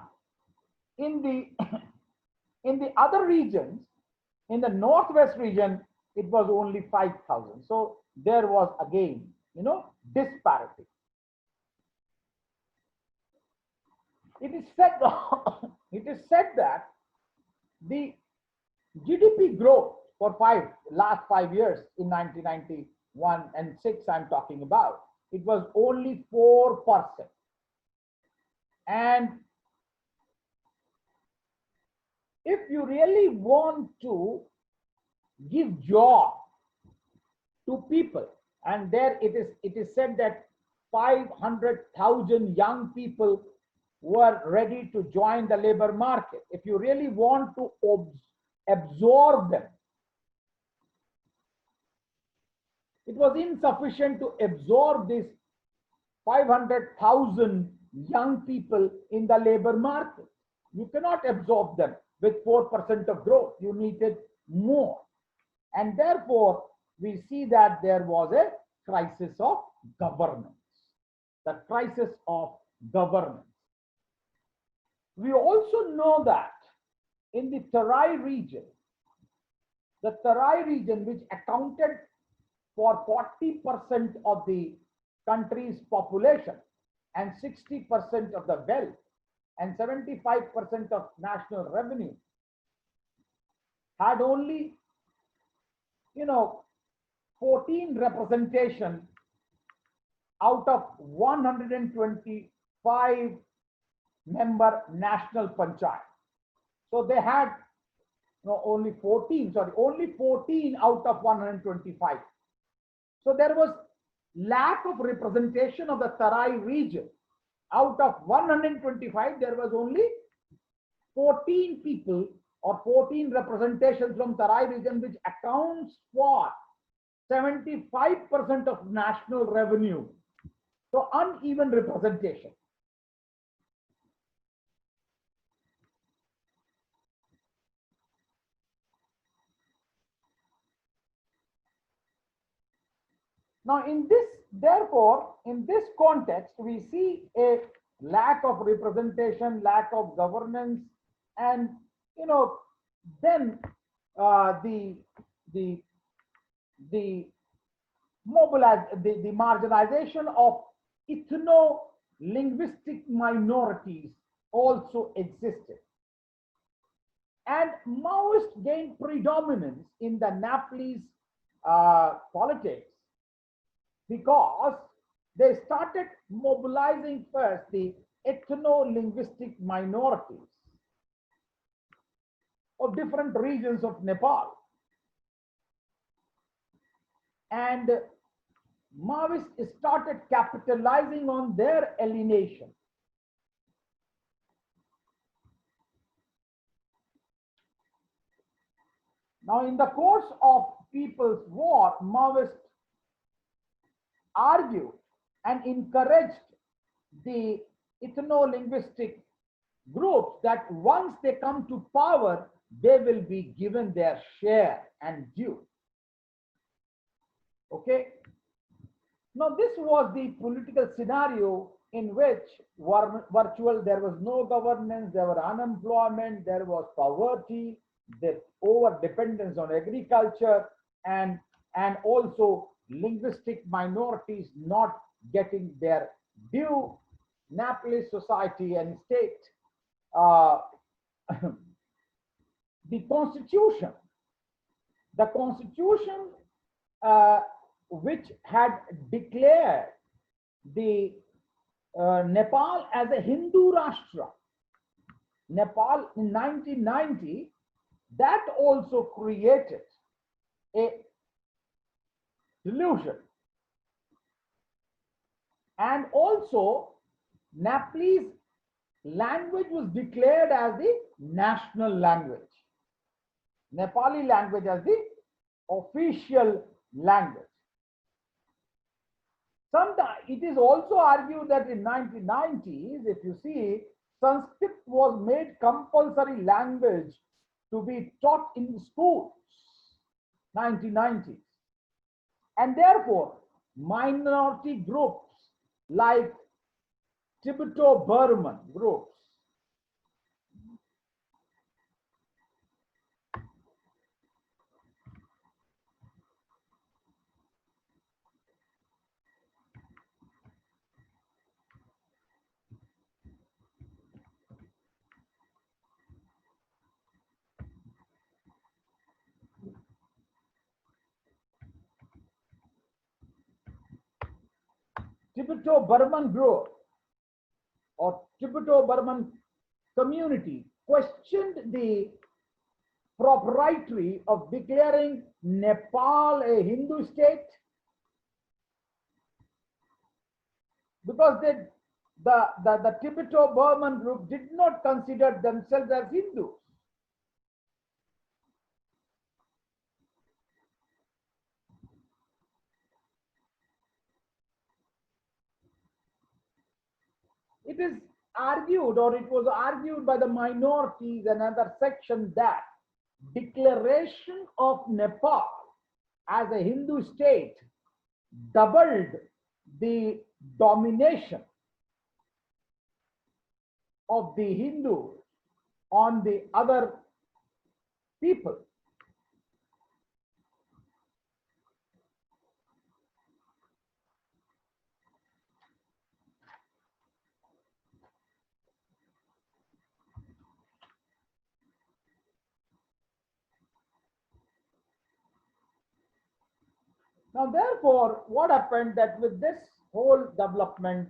in the in the other regions, in the northwest region, it was only 5,000. So there was again, disparity. It is said that the GDP growth for last 5 years in 1991 and 6 I'm talking about, it was only 4%. And if you really want to give job to people, and there it is said that 500,000 young people were ready to join the labor market. If you really want to absorb them, it was insufficient to absorb these 500,000 young people in the labor market. You cannot absorb them with 4% of growth. You needed more. And therefore, we see that there was a crisis of governance. The crisis of governance. We also know that in the Tarai region, which accounted for 40% of the country's population and 60% of the wealth and 75% of national revenue, had only 14 representation out of 125 member national panchayat. So they had only 14 out of 125. So there was lack of representation of the Tarai region. Out of 125, there was only 14 people or 14 representations from Tarai region, which accounts for 75% of national revenue. So uneven representation. Now, in this context, we see a lack of representation, lack of governance, and then the marginalization of ethno-linguistic minorities also existed. And Maoists gained predominance in the Nepalese politics because they started mobilizing first the ethno-linguistic minorities of different regions of Nepal. And Maoists started capitalizing on their alienation. Now, in the course of People's War, Maoists argued and encouraged the ethno-linguistic groups that once they come to power, they will be given their share and due. Okay. Now, this was the political scenario in which there was no governance, there was unemployment, there was poverty, the over dependence on agriculture, and also linguistic minorities not getting their due. Nepalese society and state, the constitution which had declared the Nepal as a Hindu Rashtra, Nepal in 1990, that also created a delusion. And also, Nepalese language was declared as the national language. Nepali language as the official language. Sometimes it is also argued that in 1990s, if you see, Sanskrit was made compulsory language to be taught in schools, 1990s. And therefore, minority groups like Tibeto-Burman groups, Tibeto-Burman group or Tibeto-Burman community questioned the propriety of declaring Nepal a Hindu state, because the Tibeto-Burman group did not consider themselves as Hindus. It is argued, or it was argued by the minorities and other sections, that declaration of Nepal as a Hindu state doubled the domination of the Hindus on the other people. Now, therefore, what happened that with this whole development,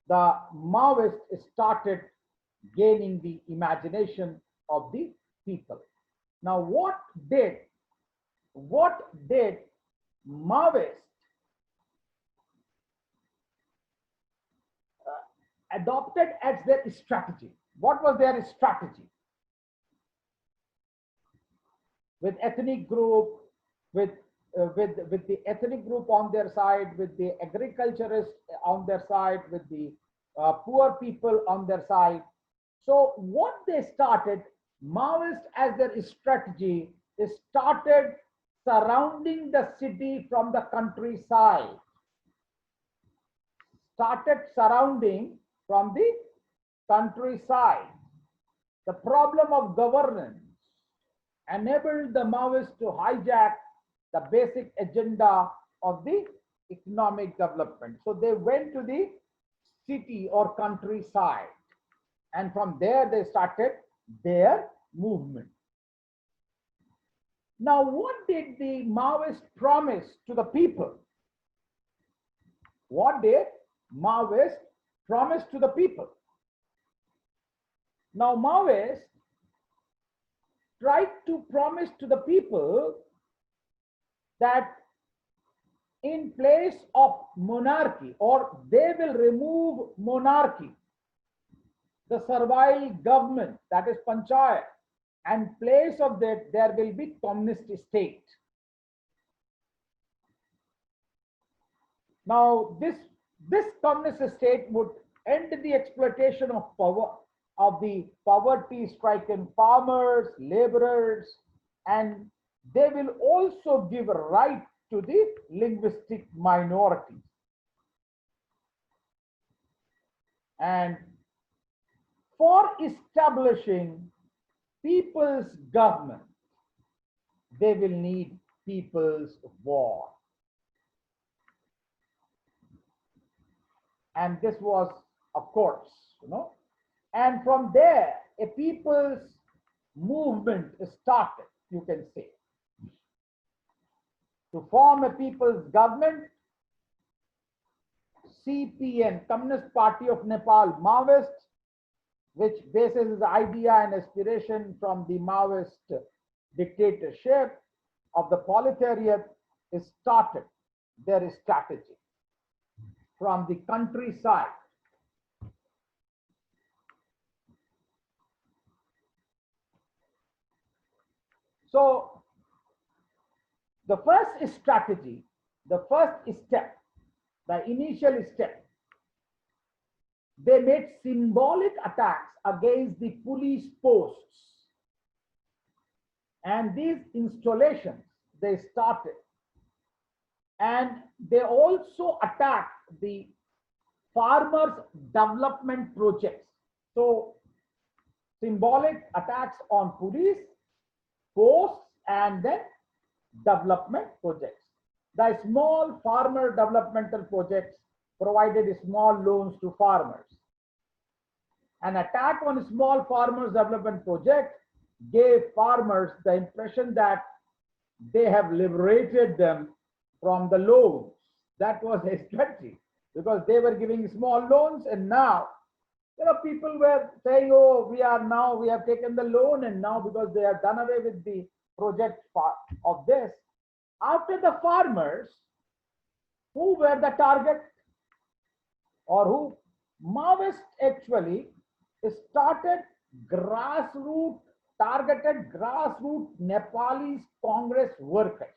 the Maoists started gaining the imagination of the people. Now, what did Maoists adopted as their strategy? What was their strategy? With ethnic group, with the ethnic group on their side, with the agriculturists on their side, with the poor people on their side. So what they started, Maoists as their strategy, is started surrounding the city from the countryside. Started surrounding from the countryside. The problem of governance enabled the Maoists to hijack the basic agenda of the economic development. So they went to the city or countryside, and from there they started their movement. Now, what did the Maoists promise to the people? What did Maoists promise to the people? Now, Maoists tried to promise to the people that in place of monarchy, or they will remove monarchy, the servile government, that is panchayat, and place of that there will be communist state. Now this communist state would end the exploitation of power, of the poverty-stricken farmers, laborers, and they will also give a right to the linguistic minorities. And for establishing people's government, they will need people's war. And this was, of course, and from there, a people's movement started, you can say. To form a people's government, CPN, Communist Party of Nepal, Maoist, which bases its idea and aspiration from the Maoist dictatorship of the proletariat, started their strategy from the countryside. So the first strategy, the first step, the initial step, they made symbolic attacks against the police posts. And these installations, they started. And they also attacked the farmers' development projects. So symbolic attacks on police, posts, and then development projects. The small farmer developmental projects provided small loans to farmers. An attack on a small farmers development project gave farmers the impression that they have liberated them from the loans. That was a strategy, because they were giving small loans, and now people were saying, oh, we have taken the loan, and now because they have done away with the project of this. After the farmers, who were the target, or who? Maoists actually started targeted grassroots Nepalese Congress workers.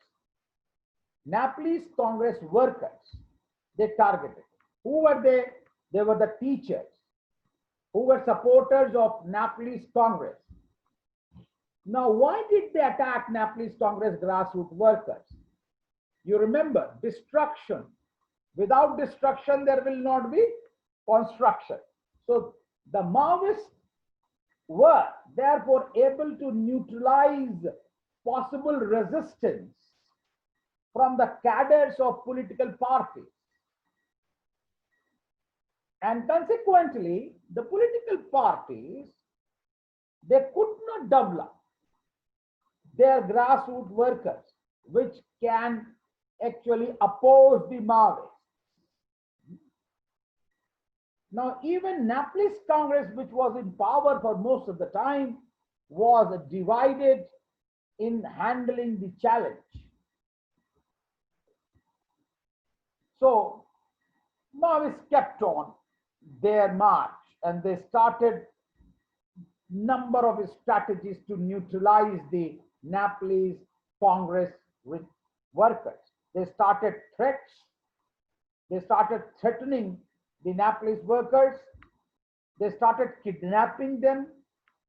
Nepalese Congress workers, they targeted. Who were they? They were the teachers who were supporters of Nepalese Congress. Now, why did they attack Nepalese Congress grassroots workers? You remember, destruction. Without destruction, there will not be construction. So the Maoists were therefore able to neutralize possible resistance from the cadres of political parties. And consequently, the political parties, they could not develop their grassroots workers, which can actually oppose the Maoists. Now, even Nepalese Congress, which was in power for most of the time, was divided in handling the challenge. So, Maoists kept on their march, and they started number of strategies to neutralize the Nepalese Congress workers. They started threats. They started threatening the Nepalese workers. They started kidnapping them.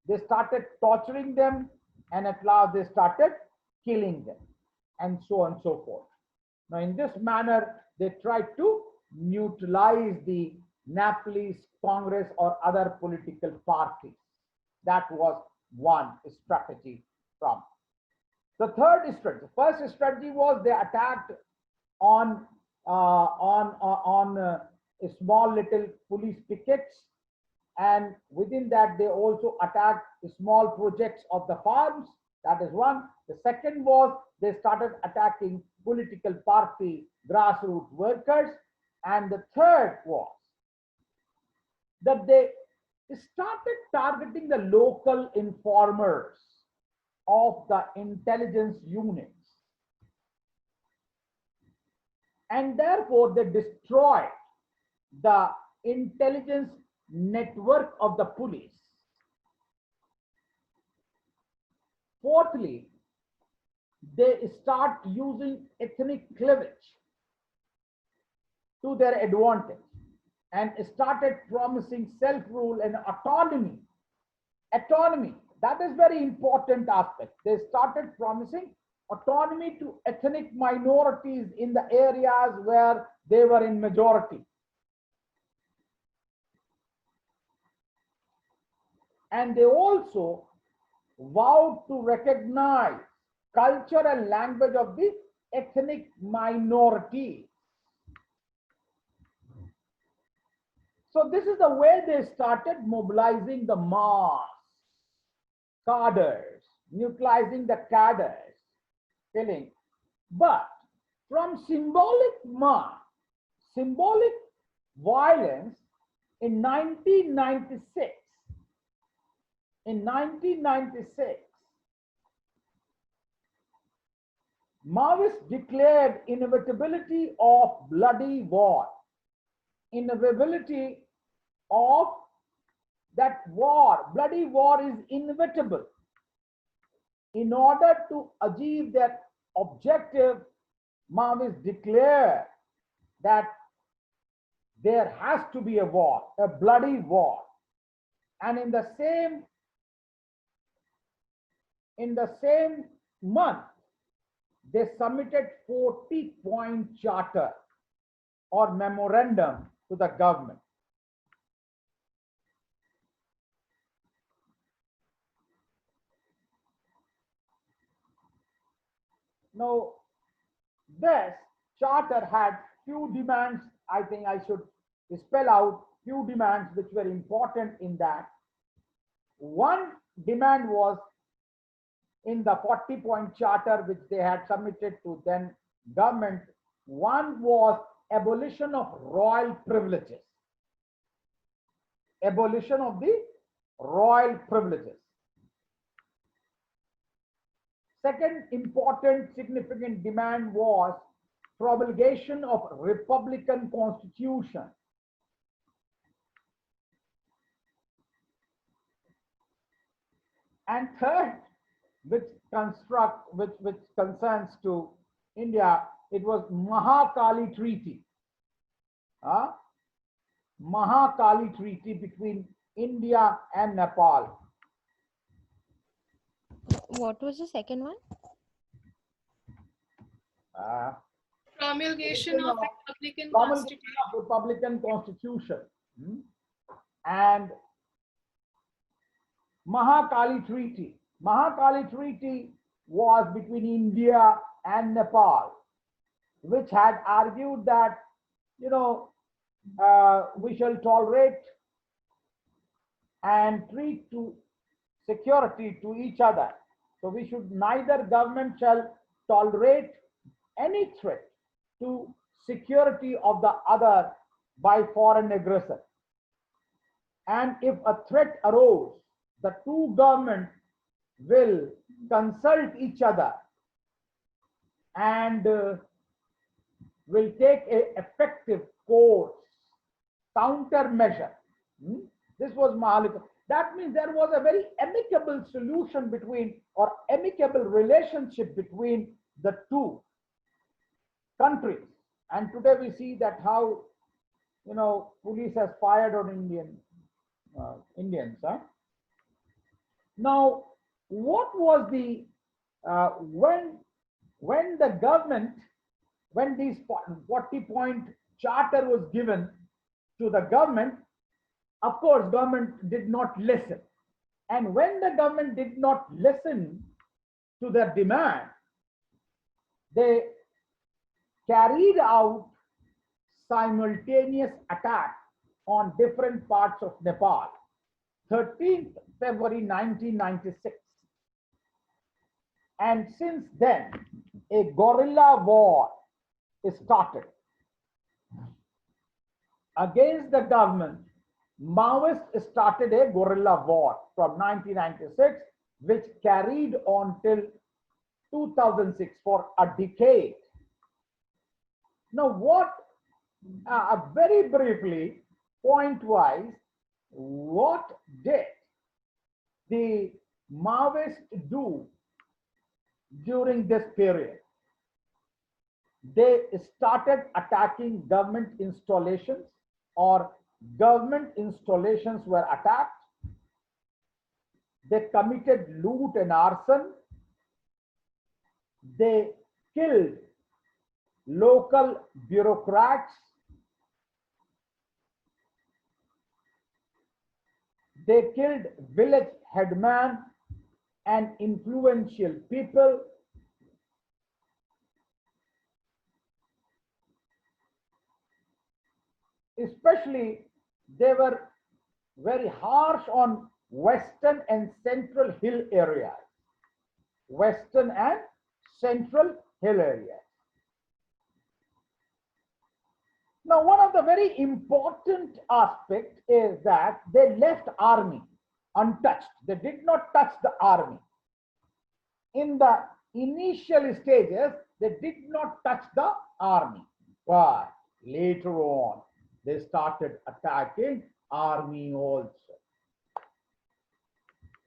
They started torturing them, and at last they started killing them, and so on and so forth. Now, in this manner, they tried to neutralize the Nepalese Congress or other political parties. That was one strategy from. The third strategy, first strategy was they attacked on small little police pickets, and within that they also attacked small projects of the farms. That is one. The second was they started attacking political party grassroots workers, and the third was that they started targeting the local informers of the intelligence units, and therefore they destroyed the intelligence network of the police. Fourthly, they start using ethnic cleavage to their advantage and started promising self-rule and autonomy. Autonomy, that is very important aspect. They started promising autonomy to ethnic minorities in the areas where they were in majority. And they also vowed to recognize culture and language of the ethnic minority. So this is the way they started mobilizing the mass cadres, neutralizing the cadres, killing. But from symbolic violence in 1996, Maoists declared inevitability of bloody war. Inevitability of that war, bloody war is inevitable. In order to achieve that objective, Maoists declare that there has to be a war, a bloody war. And in the same month, they submitted 40-point charter or memorandum to the government. Now, this charter had few demands. I think I should spell out few demands which were important in that. One demand was in the 40-point charter which they had submitted to then government. One was abolition of royal privileges. Abolition of the royal privileges. Second important significant demand was promulgation of Republican Constitution. And third, which concerns to India, it was Mahakali Treaty. Mahakali Treaty between India and Nepal. What was the second one? Promulgation of Republican Promulgation Constitution. of Republican Constitution. And Mahakali Treaty. Mahakali Treaty was between India and Nepal, which had argued that, you know, we shall tolerate and treat to security to each other. So we should, neither government shall tolerate any threat to security of the other by foreign aggressor. And if a threat arose, the two governments will consult each other and will take an effective course, countermeasure. This was Mahalika. That means there was a very amicable solution between, or amicable relationship between the two countries. And today we see that how, you know, police has fired on Indians. Now, what was the when the government, when these 40-point charter was given to the government, of course, government did not listen. And when the government did not listen to their demand, they carried out simultaneous attack on different parts of Nepal. 13th February 1996. And since then, a guerrilla war started against the government. Maoists started a guerrilla war from 1996, which carried on till 2006 for a decade. Now, what, very briefly, point-wise, what did the Maoists do during this period? They started attacking government installations, or government installations were attacked. They committed loot and arson. They killed local bureaucrats. They killed village headmen and influential people. Especially, they were very harsh on western and central hill areas. Western and central hill areas. Now, one of the very important aspects is that they left army untouched. They did not touch the army. In the initial stages, they did not touch the army, but later on, they started attacking army also.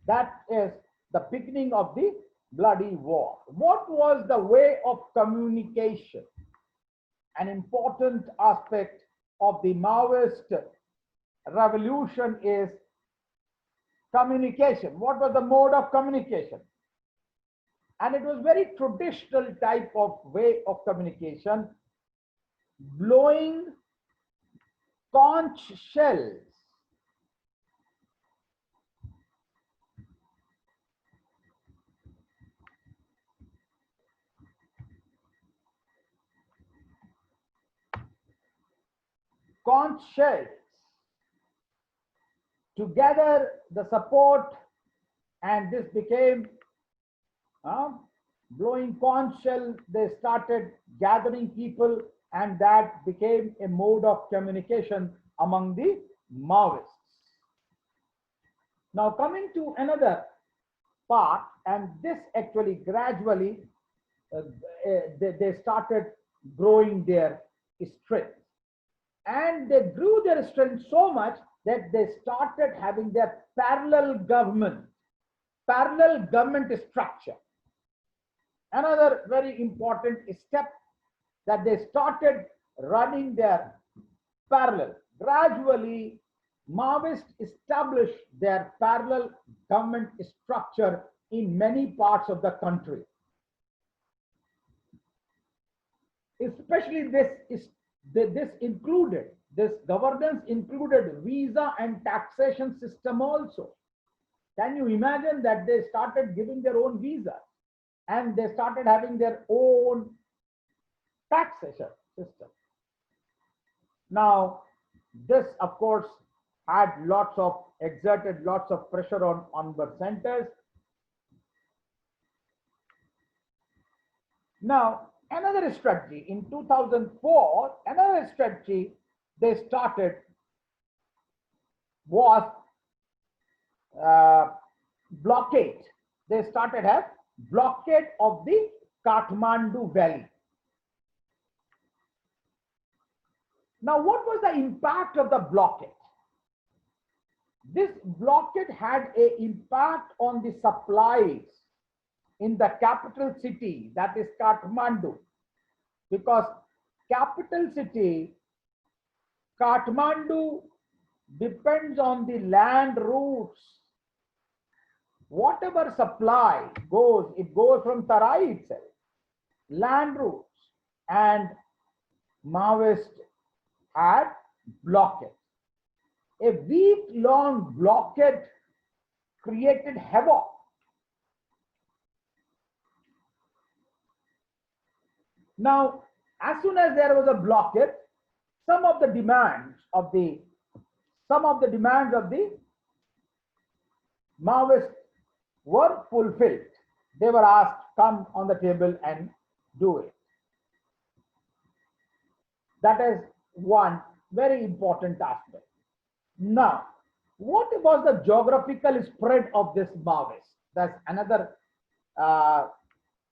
That is the beginning of the bloody war. What was the way of communication? An important aspect of the Maoist revolution is communication. What was the mode of communication? And it was very traditional type of way of communication, blowing conch shells. Conch shells to gather the support, and this became blowing conch shell. They started gathering people, and that became a mode of communication among the Maoists. Now coming to another part, and this actually gradually they started growing their strength, and they grew their strength so much that they started having their parallel government structure. Another very important step, that they started running their parallel. Gradually, Maoists established their parallel government structure in many parts of the country. Especially this governance included visa and taxation system also. Can you imagine that they started giving their own visa and they started having their own taxation system? Now, this of course had exerted lots of pressure on onward centers. Now, another strategy in 2004, another strategy they started was blockade. They started a blockade of the Kathmandu Valley. Now, what was the impact of the blockade? This blockade had an impact on the supplies in the capital city, that is Kathmandu, because capital city Kathmandu depends on the land routes. Whatever supply goes, it goes from Tarai itself, land routes, and Maoists had blockade. A week-long blockade created havoc. Now, as soon as there was a blockade, some of the demands of the Maoists were fulfilled. They were asked, come on the table and do it. That is one very important aspect. Now, what was the geographical spread of this Maoist? That's another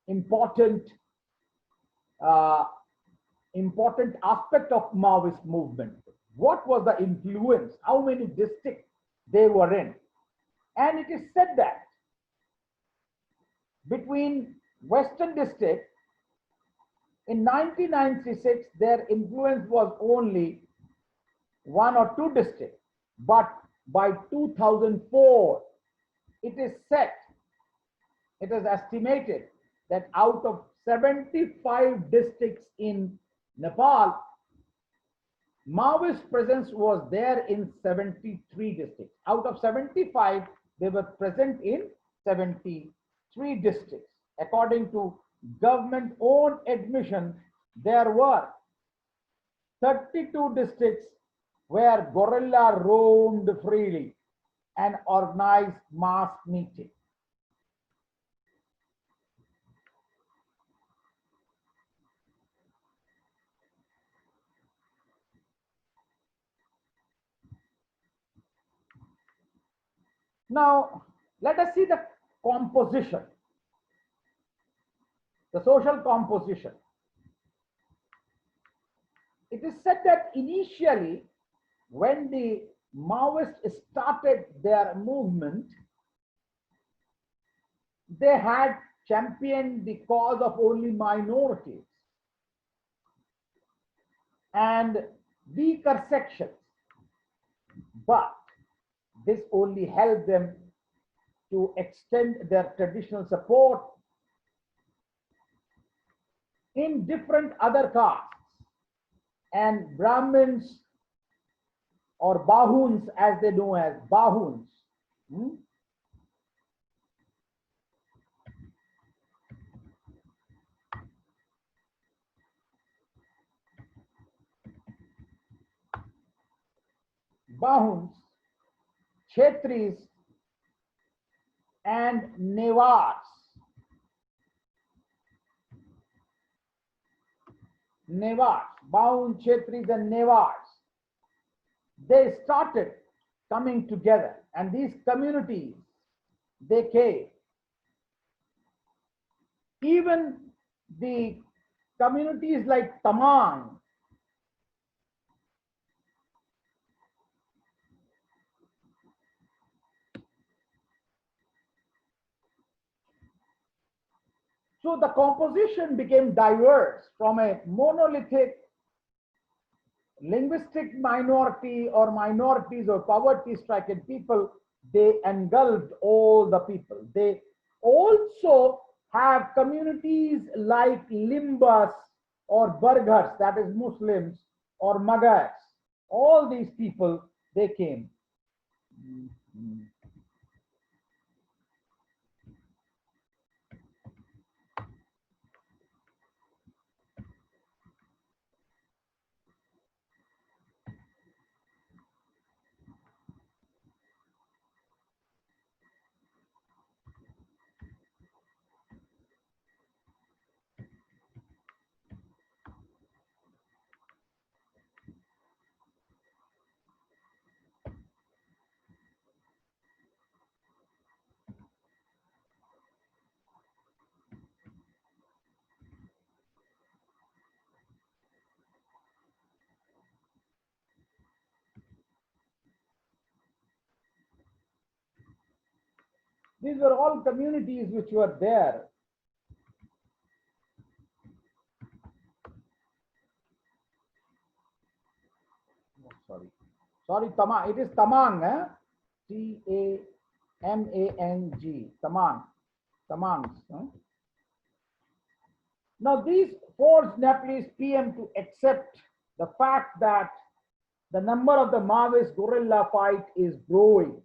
important aspect of Maoist movement. What was the influence? How many districts they were in? And it is said that between Western district in 1996, their influence was only 1 or 2 districts. But by 2004, it is estimated that out of 75 districts in Nepal, Maoist presence was there in 73 districts. Out of 75, they were present in 73 districts. According to government-owned admission, there were 32 districts where guerrilla roamed freely and organized mass meetings. Now, let us see the composition. the social composition. It is said that initially, when the Maoists started their movement, they had championed the cause of only minorities and weaker sections. But this only helped them to extend their traditional support in different other castes, and Brahmins or Bahuns, as they know as Bahuns, Bahuns, Kshetris, and Nevars. Bahuns, Kshetris, and Nevars. They started coming together, and these communities, they came. Even the communities like Tamang, so the composition became diverse from a monolithic linguistic minority or minorities or poverty-stricken people. They engulfed all the people. They also have communities like Limbas or Burghers, that is Muslims, or Magas. All these people, they came. These were all communities which were there. Sorry, Tamang. It is Tamang, T-A-M-A-N-G, Tamangs. Now, these forced Nepalese PM to accept the fact that the number of the Maoist guerrilla fight is growing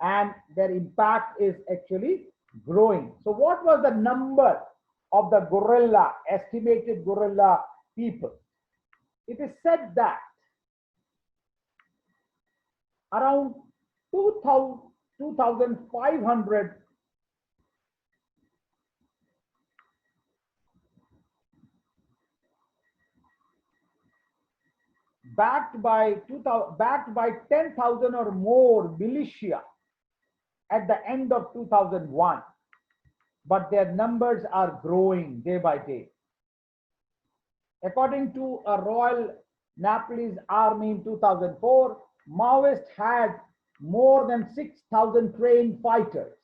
and their impact is actually growing. So what was the number of the guerrilla, estimated guerrilla people? It is said that around 2,500 backed by 10,000 or more militia at the end of 2001, but their numbers are growing day by day. According to a Royal Nepalese Army in 2004, Maoists had more than 6,000 trained fighters,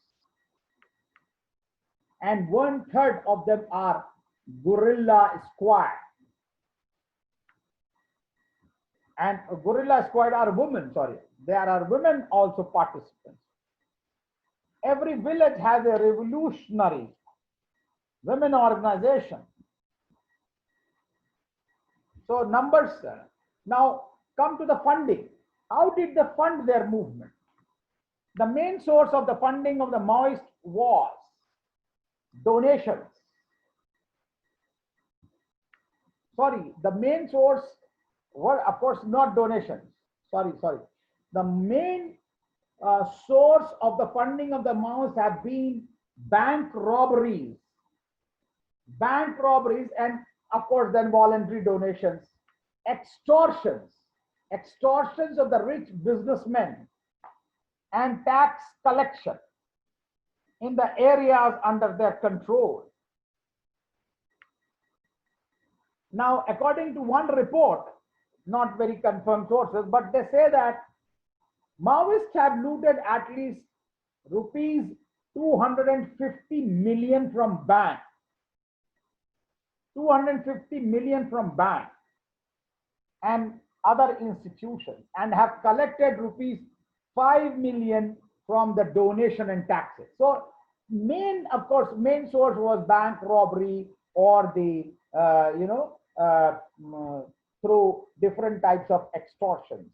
and 1/3 of them are guerrilla squad. And a guerrilla squad are women, there are women also participants. Every village has a revolutionary women organization. So numbers. Now come to the funding. How did they fund their movement? The main source of the funding of the Maoist was donations. The main source were, of course, not donations. The main source of the funding of the Maoists have been bank robberies, and of course then voluntary donations, extortions of the rich businessmen, and tax collection in the areas under their control. Now, according to one report, not very confirmed sources, but they say that Maoists have looted at least rupees 250 million from banks. 250 million from banks and other institutions, and have collected rupees 5 million from the donation and taxes. So of course, main source was bank robbery or the, through different types of extortions,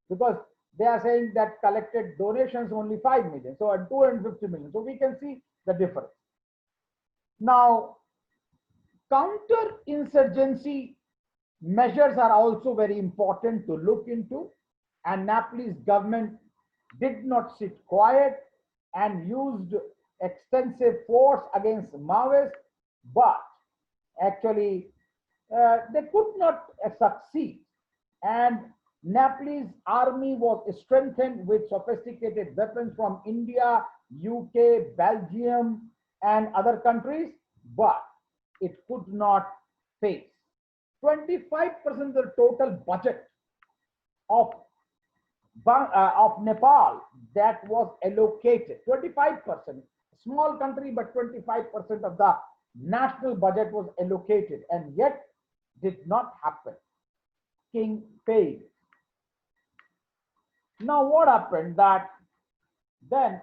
because they are saying that collected donations only 5 million, so at 250 million. So we can see the difference. Now, counter-insurgency measures are also very important to look into, and Nepalese government did not sit quiet and used extensive force against Maoists, but actually they could not succeed, and Nepalese army was strengthened with sophisticated weapons from India, UK, Belgium, and other countries, but it could not face 25% of the total budget of Nepal that was allocated. 25%, small country, but 25% of the national budget was allocated, and yet did not happen. King failed. Now what happened that then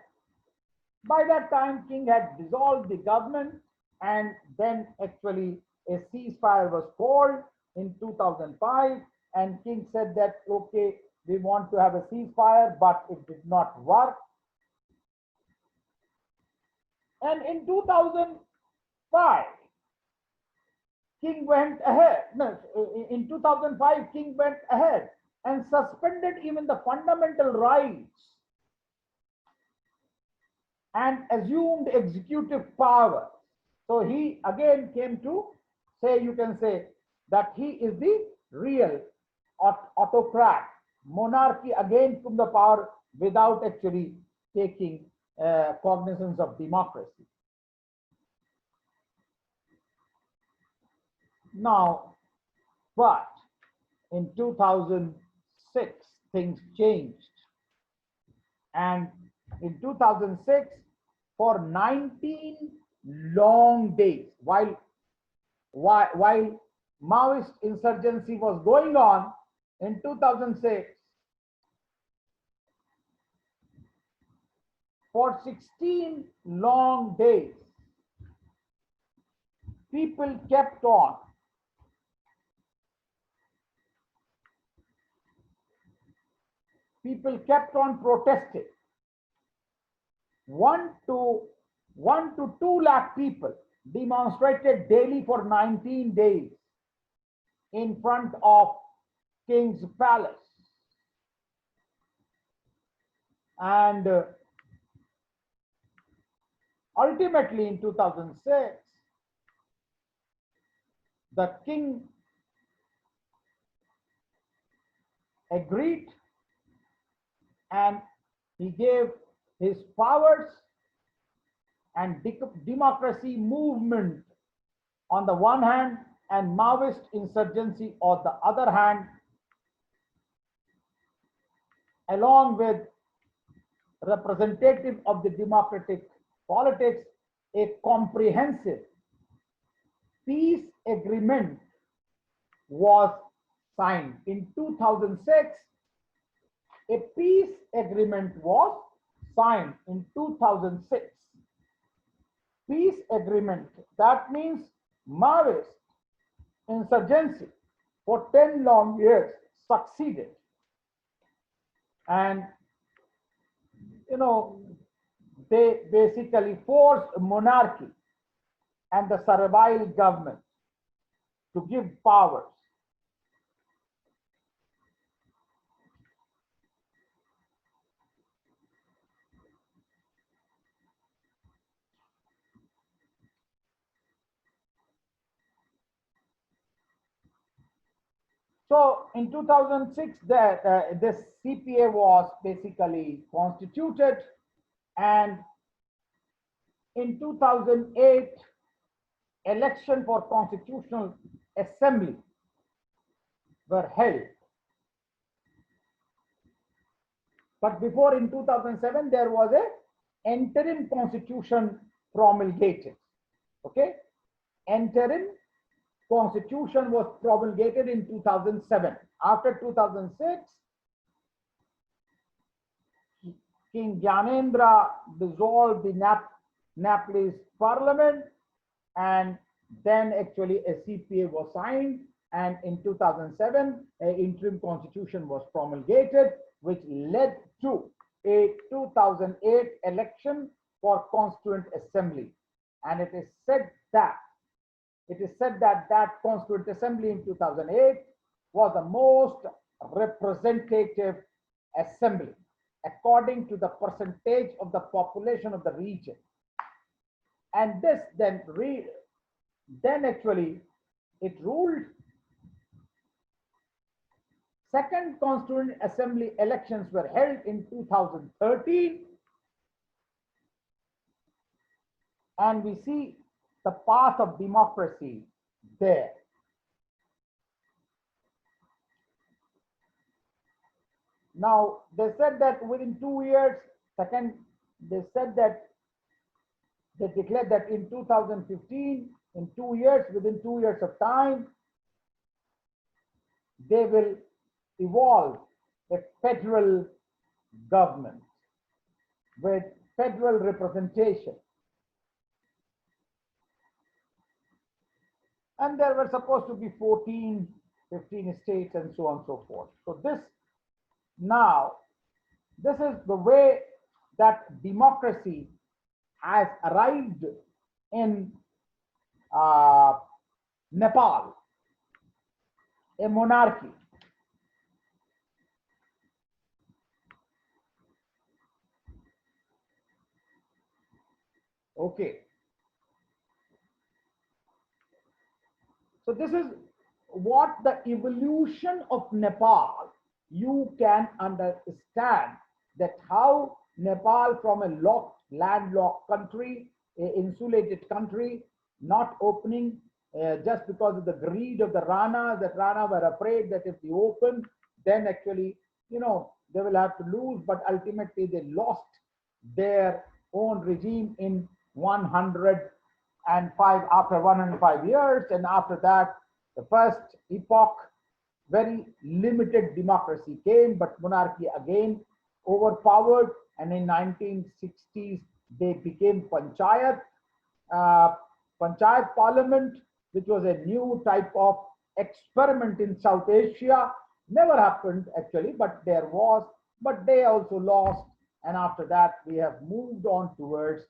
by that time king had dissolved the government, and then actually a ceasefire was called in 2005, and king said that okay, we want to have a ceasefire, but it did not work. And in 2005 king went ahead. No, in 2005 king went ahead and suspended even the fundamental rights and assumed executive power. So he again came to say, you can say that he is the real autocrat. Monarchy again took the power without actually taking cognizance of democracy. Now, but in 2006 things changed, and in 2006 for 19 long days, while Maoist insurgency was going on in 2006, for 16 long days people kept on protesting. 1 to 2 lakh people demonstrated daily for 19 days in front of King's Palace. And ultimately in 2006, the king agreed, and he gave his powers and democracy movement on the one hand and Maoist insurgency on the other hand, along with representative of the democratic politics, a comprehensive peace agreement was signed. In 2006, a peace agreement was signed in 2006. Peace agreement, that means Maoist insurgency for 10 long years succeeded. And, they basically forced monarchy and the servile government to give powers. So in 2006, this CPA was basically constituted, and in 2008, election for Constitutional Assembly were held. But before, in 2007, there was a interim constitution promulgated. Okay, interim constitution was promulgated in 2007. After 2006, King Gyanendra dissolved the Nepalese parliament, and then actually a CPA was signed, and in 2007 an interim constitution was promulgated, which led to a 2008 election for Constituent Assembly. And it is said that that Constituent Assembly in 2008 was the most representative assembly according to the percentage of the population of the region. And this then actually it ruled. Second Constituent Assembly elections were held in 2013, and we see the path of democracy there. Now, they said that within 2 years, they declared that in 2015, in 2 years, within 2 years of time, they will evolve a federal government with federal representation. And there were supposed to be 14, 15 states and so on and so forth. So this is the way that democracy has arrived in Nepal, a monarchy. Okay. So this is what the evolution of Nepal. You can understand that how Nepal, from a landlocked country, an insulated country, not opening just because of the greed of the Rana. That Rana were afraid that if they open, then actually, they will have to lose. But ultimately, they lost their own regime in 105 after 105 years, and after that, the first epoch, very limited democracy came, but monarchy again overpowered, and in 1960s they became panchayat parliament, which was a new type of experiment in South Asia. Never happened actually, but there was, but they also lost, and after that we have moved on towards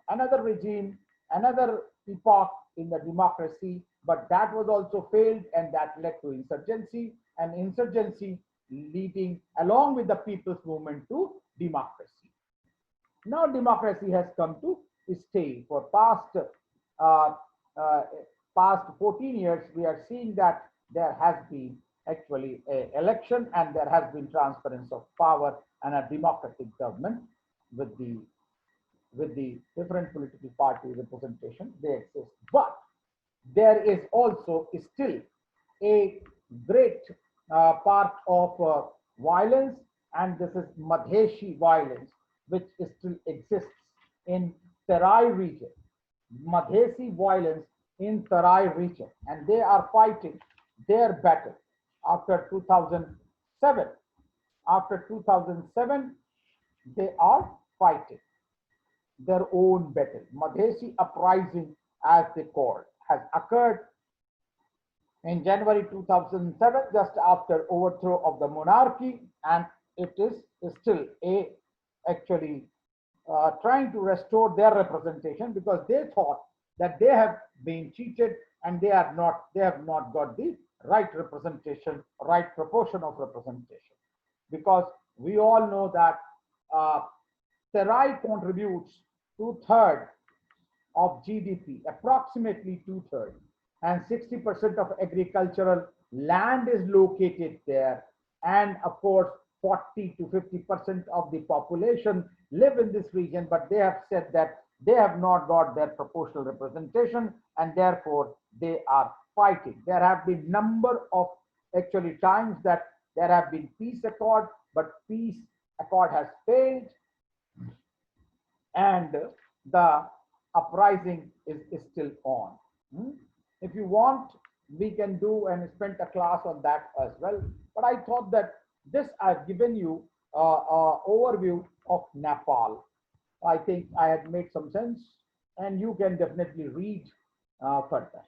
another regime, another epoch in the democracy, but that was also failed, and that led to insurgency, and insurgency leading along with the people's movement to democracy. Now democracy has come to stay. For past 14 years, we are seeing that there has been actually an election, and there has been transference of power and a democratic government with the different political party representation. They exist, but there is also still a great part of violence, and this is Madheshi violence, which still exists in Terai region. Madhesi violence in Terai region, and they are fighting their battle after 2007. After 2007, they are fighting their own battle. Madhesi uprising, as they call it, has occurred in January 2007, just after overthrow of the monarchy, and it is still actually trying to restore their representation, because they thought that they have been cheated and they have not got the right representation, right proportion of representation. Because we all know that Terai contributes 2/3 of GDP, approximately 2/3, and 60% of agricultural land is located there, and of course 40 to 50% of the population live in this region, but they have said that they have not got their proportional representation, and therefore they are fighting. There have been number of actually times that there have been peace accord, but peace accord has failed, and the uprising is still on. If you want, we can do and spend a class on that as well. But I thought that this I've given you overview of Nepal. I think I had made some sense, and you can definitely read further.